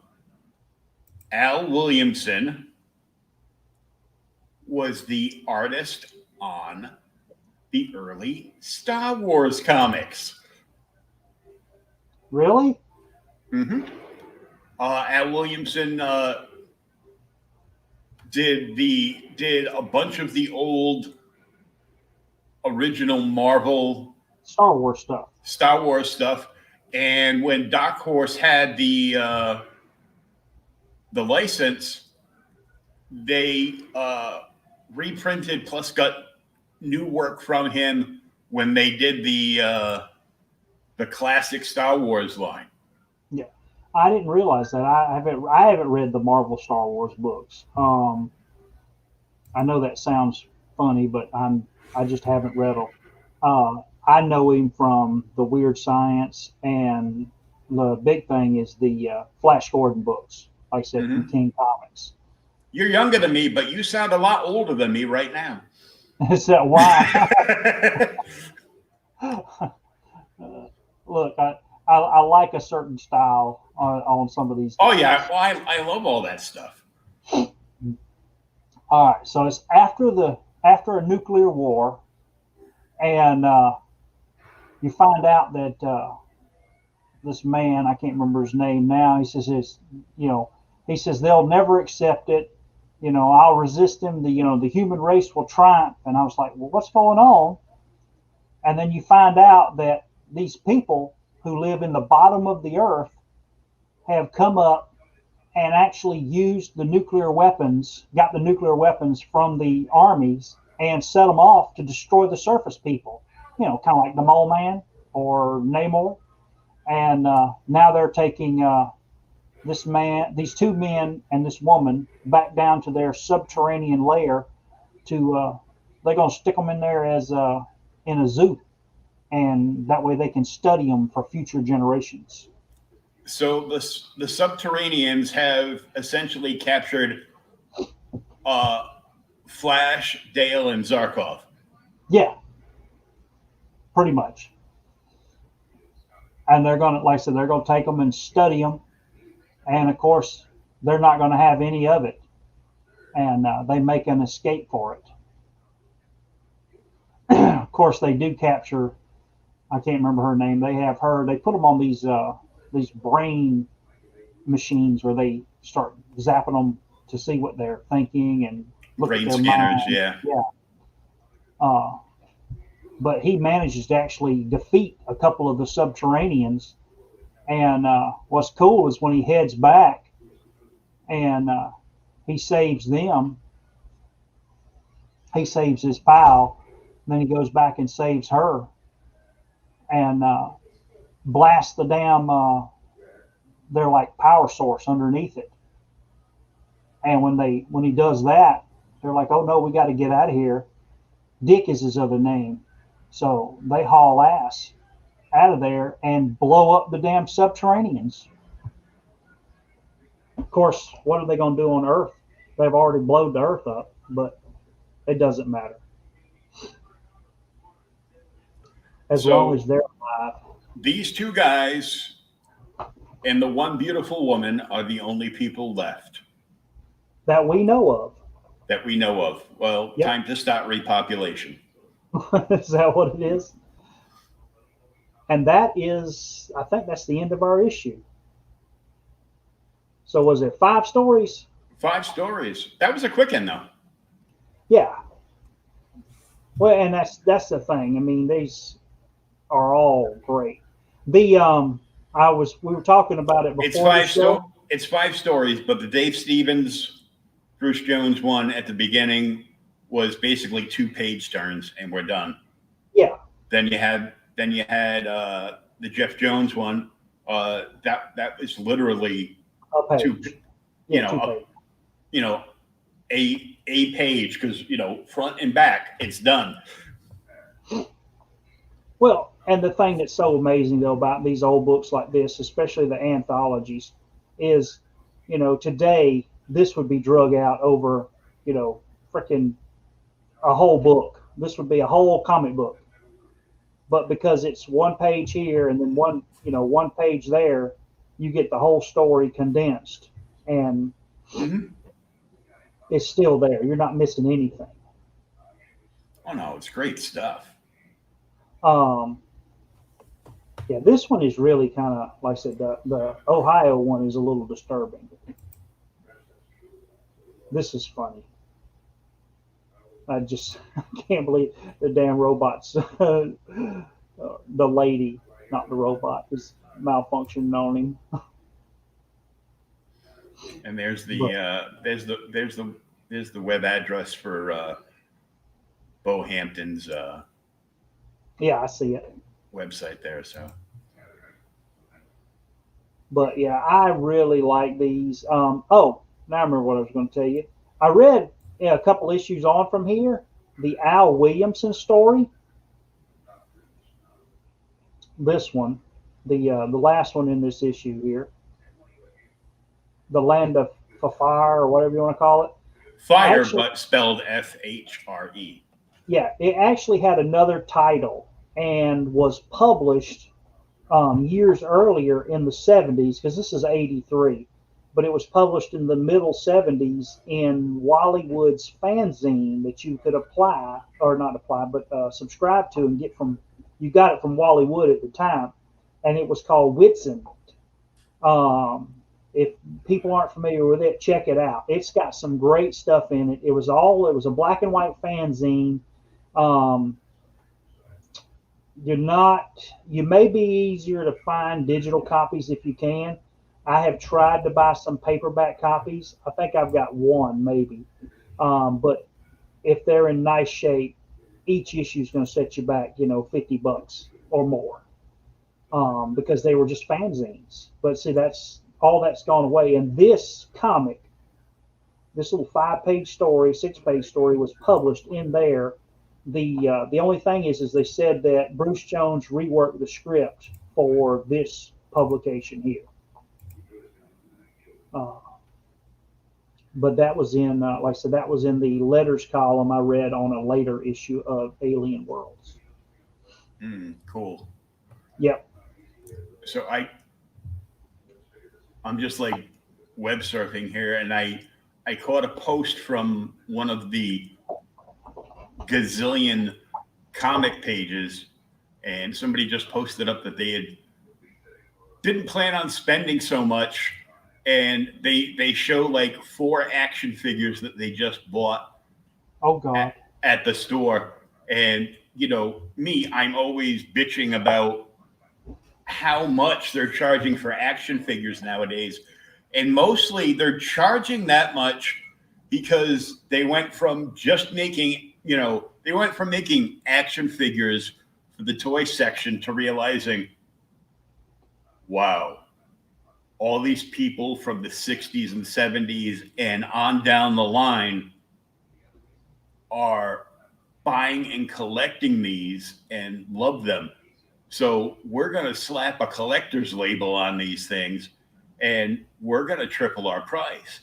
Al Williamson was the artist on the early Star Wars comics.
Really?
Mm-hmm. Al Williamson did a bunch of the old original Marvel
Star Wars stuff. And when Dark Horse had the license,
they reprinted plus got new work from him when they did the classic Star Wars line.
Yeah, I didn't realize that. I haven't read the Marvel Star Wars books. I know that sounds funny, but I just haven't read them. I know him from the Weird Science, and the big thing is the Flash Gordon books, like I said, from King Comics.
You're younger than me, but you sound a lot older than me right now.
Is that why? Look, I like a certain style on some of these.
Oh yeah, well, I love all that stuff.
All right, so it's after a nuclear war, and you find out that this man, I can't remember his name now. He says he says they'll never accept it. I'll resist him. The human race will triumph. And I was like, well, what's going on? And then you find out that these people who live in the bottom of the earth have come up and actually used the nuclear weapons, got the nuclear weapons from the armies and set them off to destroy the surface people, kind of like the Mole Man or Namor. And now they're taking these two men and this woman back down to their subterranean lair they're going to stick them in there as in a zoo. And that way they can study them for future generations.
So the Subterraneans have essentially captured Flash, Dale, and Zarkov.
Yeah, pretty much. And they're going to, like I said, they're going to take them and study them. And of course, they're not going to have any of it. And they make an escape for it. Of course, they do capture, I can't remember her name. They have her, they put them on these brain machines where they start zapping them to see what they're thinking and look
brain
at their
scanners,
mind.
yeah.
But he manages to actually defeat a couple of the Subterraneans. And what's cool is when he heads back and he saves them, he saves his pal, then he goes back and saves her and blasts the damn their like power source underneath it. And when he does that, they're like, oh no, we got to get out of here. Dick is his other name. So they haul ass out of there and blow up the damn Subterraneans. Of course, what are they going to do on Earth? They've already blown the Earth up, but it doesn't matter. As long as they're alive.
These two guys and the one beautiful woman are the only people left.
That we know of.
That we know of. Well,
yep.
Time to start repopulation.
Is that what it is? And that is, I think that's the end of our issue. So was it 5 stories?
5 stories. That was a quick one, though.
Yeah. Well, and that's the thing. I mean, these are all great. We were talking about it before.
It's 5 stories, but the Dave Stevens, Bruce Jones one at the beginning was basically 2-page turns, and we're done.
Yeah.
Then you had the Jeff Jones one. That was literally
a
page because front and back it's done.
Well, and the thing that's so amazing though about these old books like this, especially the anthologies, is today this would be drug out over freaking a whole book. This would be a whole comic book. But because it's 1 page here and then one page there, you get the whole story condensed, and it's still there. You're not missing anything.
Oh no, it's great stuff.
Yeah, this one is really kind of, like I said, the Ohio one is a little disturbing. This is funny. I can't believe the damn robots. The lady, not the robot, is malfunctioning on him.
And there's the there's the web address for Bohampton's
Yeah, I see it.
website there. So
But yeah, I really like these. Oh, now I remember what I was going to tell you. I read a couple issues on from here, the Al Williamson story. This one, the last one in this issue here, the Land of Fire or whatever you want to call it.
fire,
Actually,
but spelled FHRE.
yeah, it actually had another title and was published years earlier in the 70s, because this is 83, but it was published in the middle 70s in Wallywood's fanzine that you could apply, or not apply, but subscribe to and get from, you got it from Wallywood at the time, and it was called Whitson. If people aren't familiar with it, check it out. It's got some great stuff in it. It was a black and white fanzine. Um, you may be easier to find digital copies if you can. I have tried to buy some paperback copies. I think I've got one maybe. But if they're in nice shape, each issue is going to set you back, $50 or more, because they were just fanzines. But see, that's gone away. And this comic, this little 5-page story, 6-page story, was published in there. The only thing is they said that Bruce Jones reworked the script for this publication here. But that was in, like I said, that was in the letters column I read on a later issue of Alien Worlds.
Cool.
Yep.
So I'm just like web surfing here, and I caught a post from one of the gazillion comic pages, and somebody just posted up that they didn't plan on spending so much, and they show like 4 action figures that they just bought.
Oh God.
At the store. And me, I'm always bitching about how much they're charging for action figures nowadays, and mostly they're charging that much because they went from just making action figures for the toy section to realizing, wow, all these people from the 60s and 70s and on down the line are buying and collecting these and love them. So we're going to slap a collector's label on these things, and we're going to triple our price,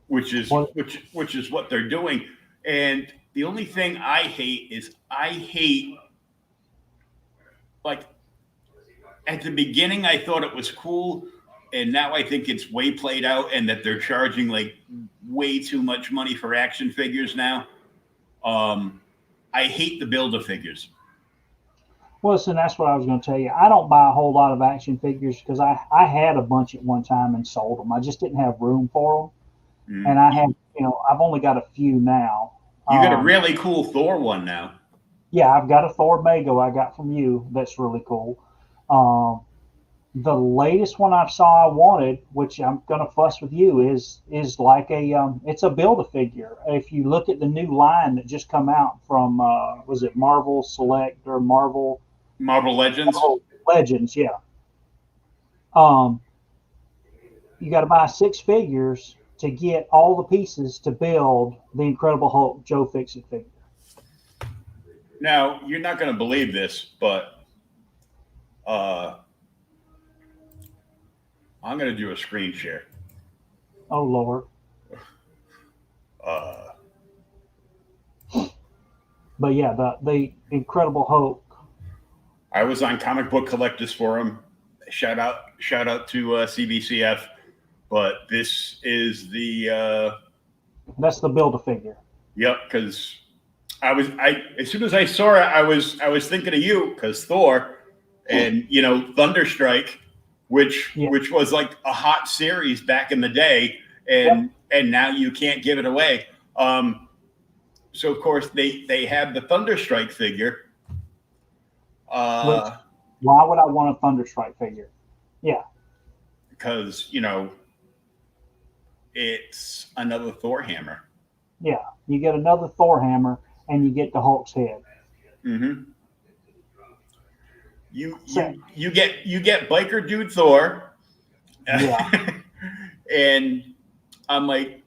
which is what they're doing. And the only thing I hate is like, at the beginning I thought it was cool, and now I think it's way played out, and that they're charging like way too much money for action figures now. I hate the Build-A-Figures.
Well, listen, that's what I was going to tell you. I don't buy a whole lot of action figures because I had a bunch at one time and sold them. I just didn't have room for them. And I have, I've only got a few now.
You got a really cool Thor one now.
Yeah, I've got a Thor Mego I got from you. That's really cool. The latest one I saw I wanted, which I'm going to fuss with you, is like it's a Build-A-Figure. If you look at the new line that just come out from, was it Marvel Select or Marvel
Legends?
Marvel Legends, yeah. You got to buy 6 figures to get all the pieces to build the Incredible Hulk Joe Fixit figure.
Now, you're not going to believe this, but I'm going to do a screen share.
Oh, Lord. But yeah, the Incredible Hulk.
I was on Comic Book Collectors Forum. Shout out to CBCF. But this is
that's the Build-A-Figure.
Yep, because as soon as I saw it, I was thinking of you, because Thor and Thunderstrike, which was like a hot series back in the day, and now you can't give it away. So of course they have the Thunderstrike figure.
Why would I want a Thunderstrike figure? Yeah,
because it's another Thor hammer.
Yeah, you get another Thor hammer, and you get the Hulk's head.
Mm-hmm. You
So-
get biker dude Thor.
Yeah.
And I'm like,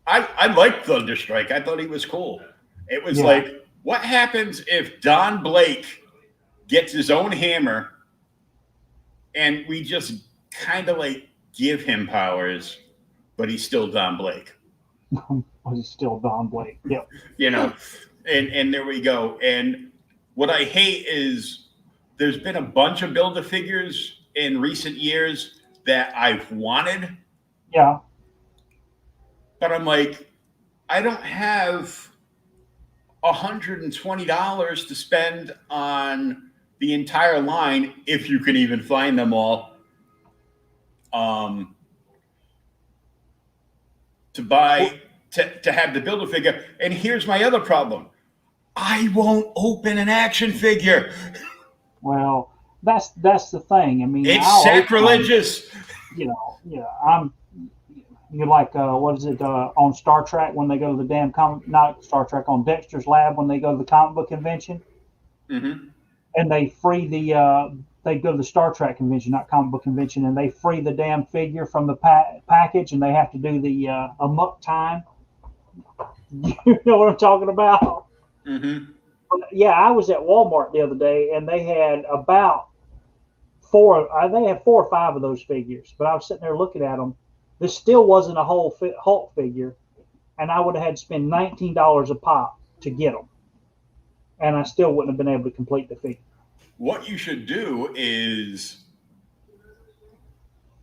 I liked Thunderstrike. I thought he was cool. It was
Yeah.
like, what happens if Don Blake gets his own hammer and we just kind of like give him powers, but he's still Don Blake?
Was he still Don Blake? Yep.
You know, and there we go. And what I hate is there's been a bunch of Build-A-Figures in recent years that I've wanted.
Yeah.
But I'm like, I don't have $120 to spend on the entire line, if you can even find them all, to buy to have the Build-A-Figure. And here's my other problem: I won't open an action figure.
Well, that's the thing. I mean,
It's
I'll
sacrilegious.
You're like, what is it, on Star Trek when they go to the damn not Star Trek, on Dexter's Lab when they go to the comic book convention,
Mm-hmm.
and they free they go to the Star Trek convention, not comic book convention, and they free the damn figure from the package, and they have to do the amok time. You know what I'm talking about?
Mm-hmm.
Yeah, I was at Walmart the other day, and they had about four or five of those figures, but I was sitting there looking at them. This still wasn't a whole Hulk figure, and I would have had to spend $19 a pop to get them, and I still wouldn't have been able to complete the figure.
What you should do is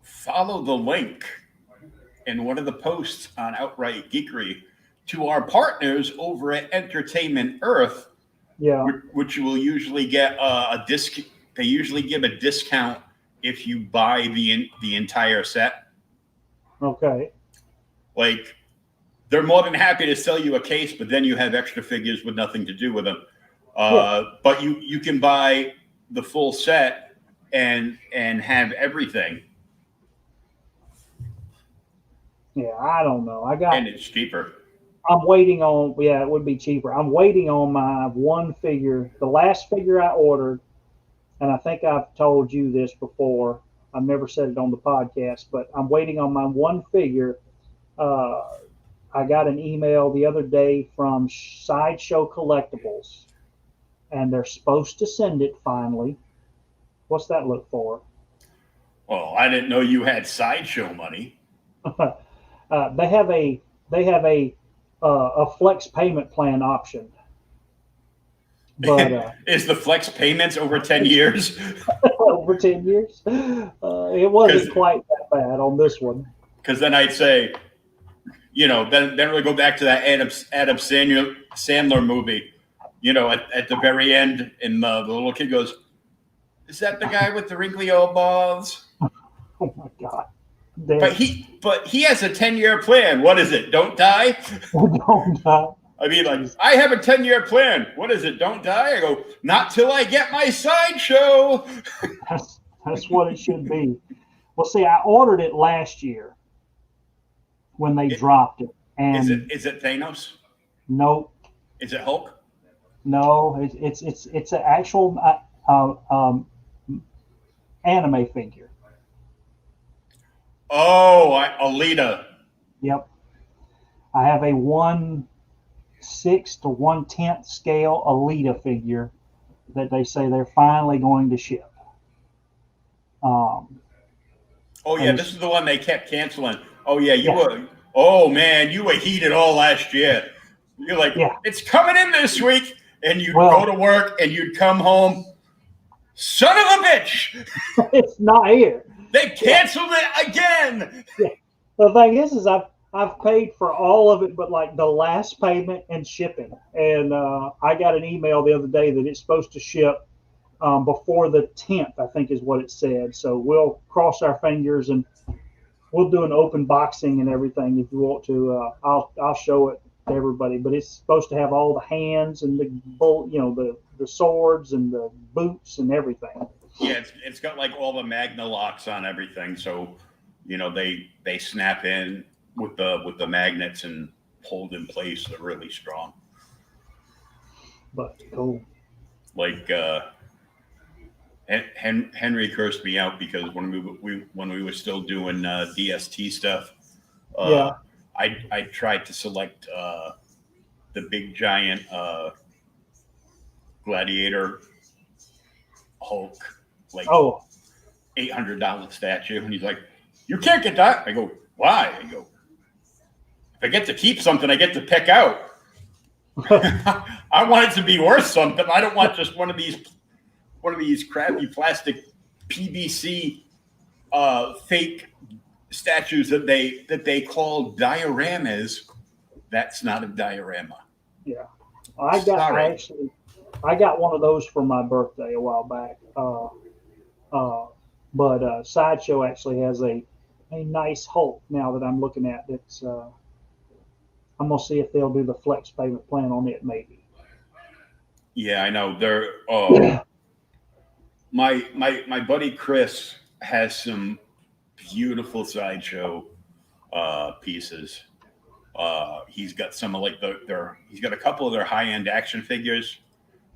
follow the link in one of the posts on Outright Geekery to our partners over at Entertainment Earth,
Yeah.
which will usually get a disc. They usually give a discount if you buy the entire set.
Okay.
Like, they're more than happy to sell you a case, but then you have extra figures with nothing to do with them. But you can buy the full set and have everything.
Yeah, I don't know.
And it's cheaper.
I'm waiting on. Yeah, it would be cheaper. I'm waiting on my one figure. The last figure I ordered, and I think I've told you this before. I've never said it on the podcast, but I'm waiting on my one figure. I got an email the other day from Sideshow Collectibles, and they're supposed to send it finally. What's that look for?
Well, I didn't know you had Sideshow money.
They have a flex payment plan option. But
is the flex payments over 10 years?
Over 10 years? It wasn't quite that bad on this one.
Because then I'd say, then we go back to that Adam Sandler movie, at the very end, and the little kid goes, "Is that the guy with the wrinkly old balls?"
Oh my God.
But he has a 10-year plan. What is it? Don't die?
Don't die.
I mean, like, I have a 10-year plan. What is it? Don't die? I go, not till I get my Sideshow.
That's what it should be. Well, see, I ordered it last year when they dropped it. And
is it Thanos?
Nope.
Is it Hulk?
No, it's an actual anime figure.
Oh, Alita.
Yep. I have a 1/6 to 1/10 scale Alita figure that they say they're finally going to ship.
Oh yeah, this is the one they kept canceling. Oh yeah, you
Yeah.
were. Oh man, you were heated all last year. You're like, it's coming in this week, and you'd go to work and you'd come home. Son of a bitch!
It's not here.
They canceled it again.
Yeah. The thing is I've paid for all of it, but like the last payment and shipping. And I got an email the other day that it's supposed to ship before the 10th, I think is what it said. So we'll cross our fingers and we'll do an open boxing and everything if you want to. I'll show it to everybody. But it's supposed to have all the hands and the swords and the boots and everything.
Yeah, it's got like all the Magna locks on everything, so they snap in with the magnets and hold in place. They're really strong.
But cool.
Like Henry cursed me out because when we were still doing DST stuff,
Yeah.
I tried to select the big giant gladiator Hulk, like
Oh,
$800 statue, and he's like, "You can't get that." I go, "Why?" I go, "If I get to keep something, I get to pick out. I want it to be worth something. I don't want just one of these crappy plastic PVC fake statues that they call dioramas. That's not a diorama."
yeah.
Sorry.
I got one of those for my birthday a while back. But Sideshow actually has a nice Hulk now that I'm looking at. That's I'm gonna see if they'll do the flex payment plan on it, maybe.
Yeah, I know. They're my buddy Chris has some beautiful Sideshow pieces. He's got some of like he's got a couple of their high end action figures,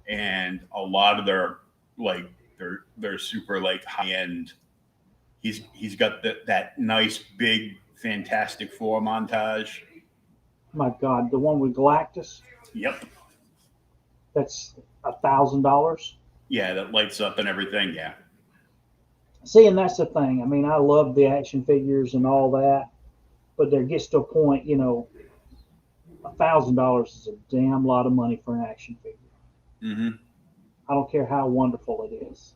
and a lot of their like they're super like high end. He's got that nice big Fantastic Four montage.
My God, the one with Galactus,
Yep.
that's $1,000.
Yeah, that lights up and everything. Yeah.
See, and that's the thing. I mean, I love the action figures and all that, but there gets to a point, $1,000 is a damn lot of money for an action figure.
Mm-hmm.
I don't care how wonderful it is.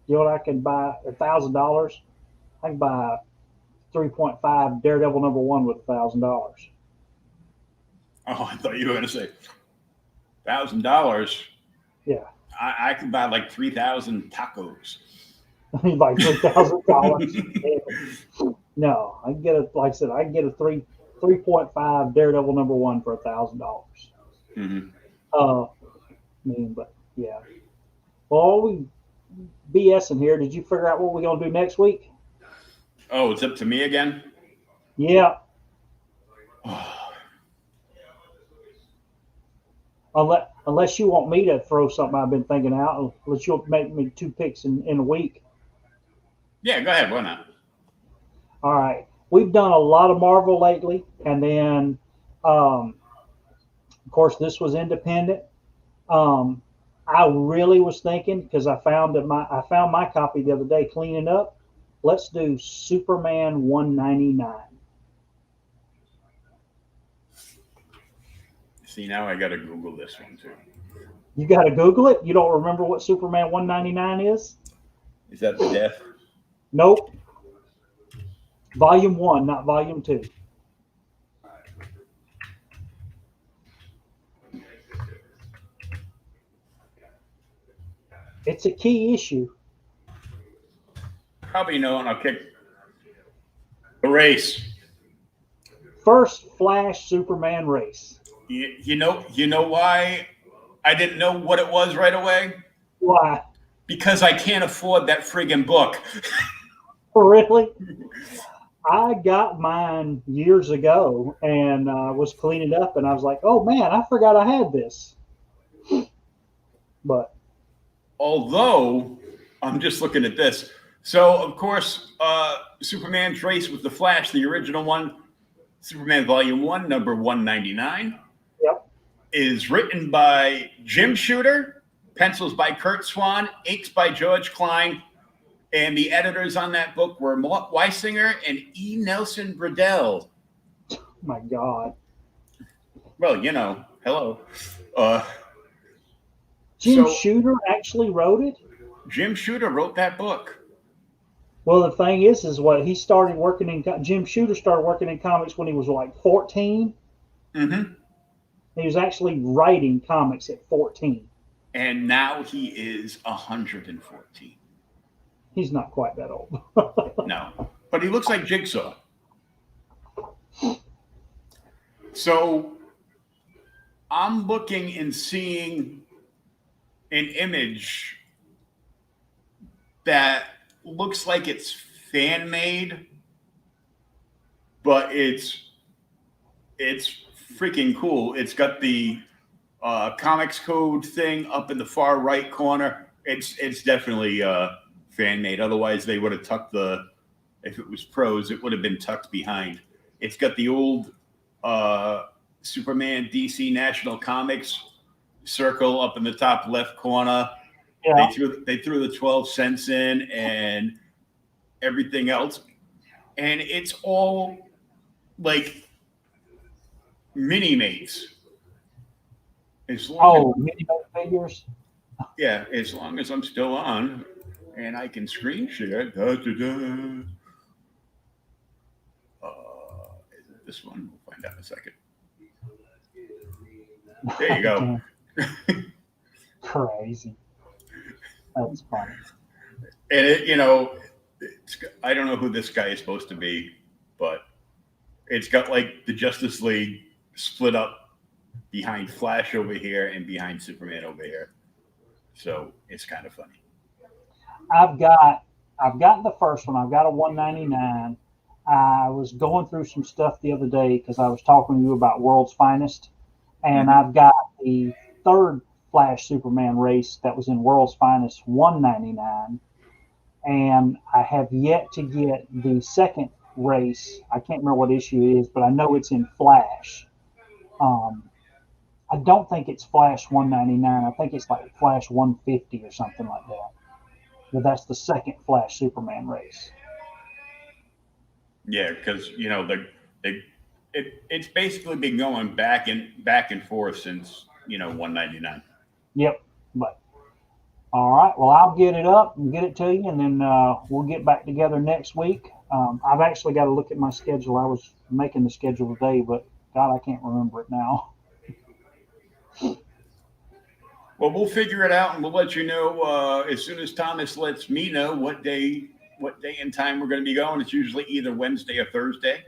You know what I can buy? $1,000. I can buy 3.5 Daredevil #1 with $1,000.
Oh, I thought you were going to say $1,000.
Yeah,
I could buy like 3,000 tacos.
like $3,000. No, I can get it. Like I said, I can get a 3.5 Daredevil #1 for $1,000.
Mm-hmm.
But yeah. Well, we BSing here. Did you figure out what we're gonna do next week?
Oh, it's up to me again?
Yeah. Unless you want me to throw something I've been thinking out, unless you'll make me 2 picks in a week.
Yeah, go ahead. Why not?
All right. We've done a lot of Marvel lately, and then, of course, this was independent. I really was thinking because I found my copy the other day cleaning up. Let's do Superman 199.
See, now I got to Google this one too.
You got to Google it. You don't remember what Superman 199 is?
Is that the death?
Nope. Volume 1, not Volume 2. It's a key issue.
Probably no, and I'll kick the race.
First Flash Superman race.
You know why I didn't know what it was right away?
Why?
Because I can't afford that friggin' book.
Really? I got mine years ago and was cleaning up, and I was like, "Oh man, I forgot I had this." But
Although I'm just looking at this. So of course, Superman's race with the Flash, the original one, Superman Volume 1, number 199.
Yep.
Is written by Jim Shooter, pencils by Kurt Swan, inks by George Klein, and the editors on that book were Mort Weisinger and E. Nelson Bradell.
My God.
Well, hello.
Jim Shooter actually wrote it?
Jim Shooter wrote that book.
Well, the thing is what he started working in. Jim Shooter started working in comics when he was like 14.
Mm-hmm.
He was actually writing comics at 14.
And now he is 114.
He's not quite that old.
No, but he looks like Jigsaw. So I'm looking and seeing an image that looks like it's fan made, but it's it's freaking cool. It's got the comics code thing up in the far right corner. It's definitely fan made. Otherwise, they would have tucked if it was prose, it would have been tucked behind. It's got the old Superman DC National Comics circle up in the top left corner.
Yeah.
They threw the 12 cents in and everything else. And it's all like mini mates.
Mini figures.
Yeah, as long as I'm still on and I can screen share. Is it this one? We'll find out in a second. There you go.
Crazy. That's funny.
And I don't know who this guy is supposed to be, but it's got like the Justice League split up behind Flash over here and behind Superman over here. So it's kind of funny.
I've got the first one. I've got a $1.99. I was going through some stuff the other day because I was talking to you about World's Finest, and I've got the third Flash Superman race that was in World's Finest $1.99, and I have yet to get the second race. I can't remember what issue it is, but I know it's in Flash. I don't think it's Flash $1.99. I think it's like Flash $1.50 or something like that. But that's the second Flash Superman race.
Yeah, because it's basically been going back and forth since $1.99.
Yep. But all right. Well, I'll get it up and get it to you, and then we'll get back together next week. I've actually got to look at my schedule. I was making the schedule today, but God, I can't remember it now.
Well, we'll figure it out, and we'll let you know as soon as Thomas lets me know what day and time we're going to be going. It's usually either Wednesday or Thursday.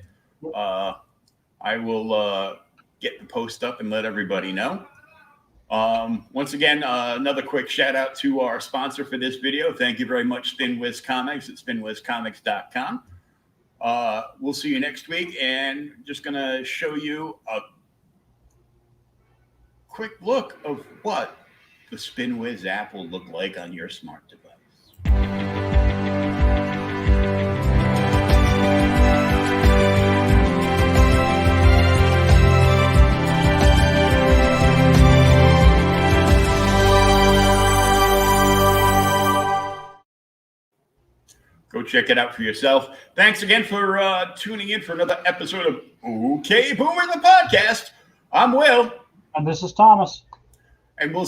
I will get the post up and let everybody know. Once again, another quick shout out to our sponsor for this video. Thank you very much, Spin Wiz Comics at spinwizcomics.com. We'll see you next week, and just going to show you a quick look of what the Spin Wiz app will look like on your smart device. Go check it out for yourself. Thanks again for tuning in for another episode of OK Boomer the Podcast. I'm Will.
And this is Thomas.
And we'll